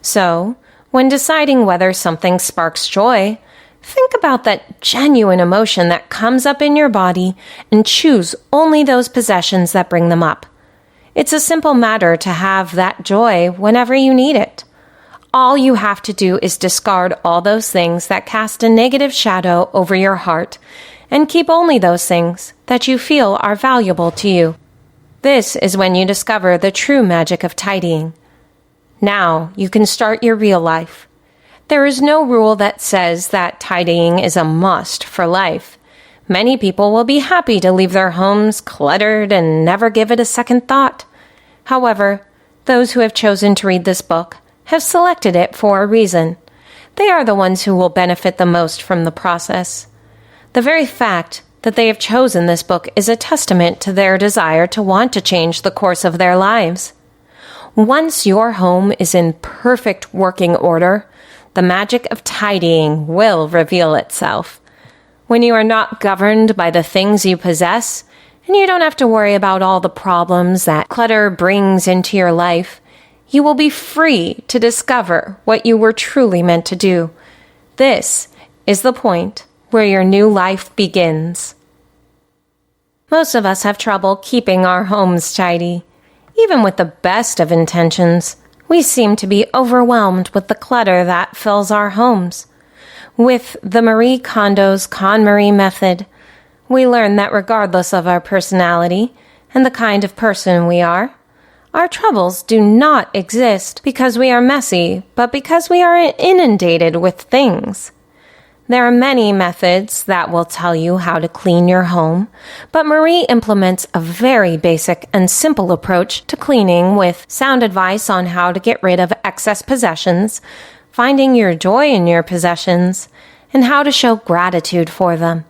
So, when deciding whether something sparks joy, think about that genuine emotion that comes up in your body and choose only those possessions that bring them up. It's a simple matter to have that joy whenever you need it. All you have to do is discard all those things that cast a negative shadow over your heart and keep only those things that you feel are valuable to you. This is when you discover the true magic of tidying. Now you can start your real life. There is no rule that says that tidying is a must for life. Many people will be happy to leave their homes cluttered and never give it a second thought. However, those who have chosen to read this book have selected it for a reason. They are the ones who will benefit the most from the process. The very fact that they have chosen this book is a testament to their desire to want to change the course of their lives. Once your home is in perfect working order, the magic of tidying will reveal itself. When you are not governed by the things you possess, and you don't have to worry about all the problems that clutter brings into your life, you will be free to discover what you were truly meant to do. This is the point where your new life begins. Most of us have trouble keeping our homes tidy. Even with the best of intentions, we seem to be overwhelmed with the clutter that fills our homes. With the Marie Kondo's KonMari Method, we learn that regardless of our personality and the kind of person we are, our troubles do not exist because we are messy, but because we are inundated with things. There are many methods that will tell you how to clean your home, but Marie implements a very basic and simple approach to cleaning with sound advice on how to get rid of excess possessions, finding your joy in your possessions, and how to show gratitude for them.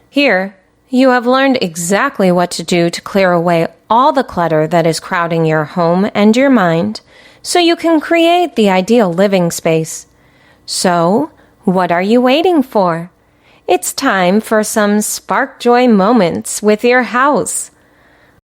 Here, you have learned exactly what to do to clear away all the clutter that is crowding your home and your mind, so you can create the ideal living space. So, what are you waiting for? It's time for some spark joy moments with your house.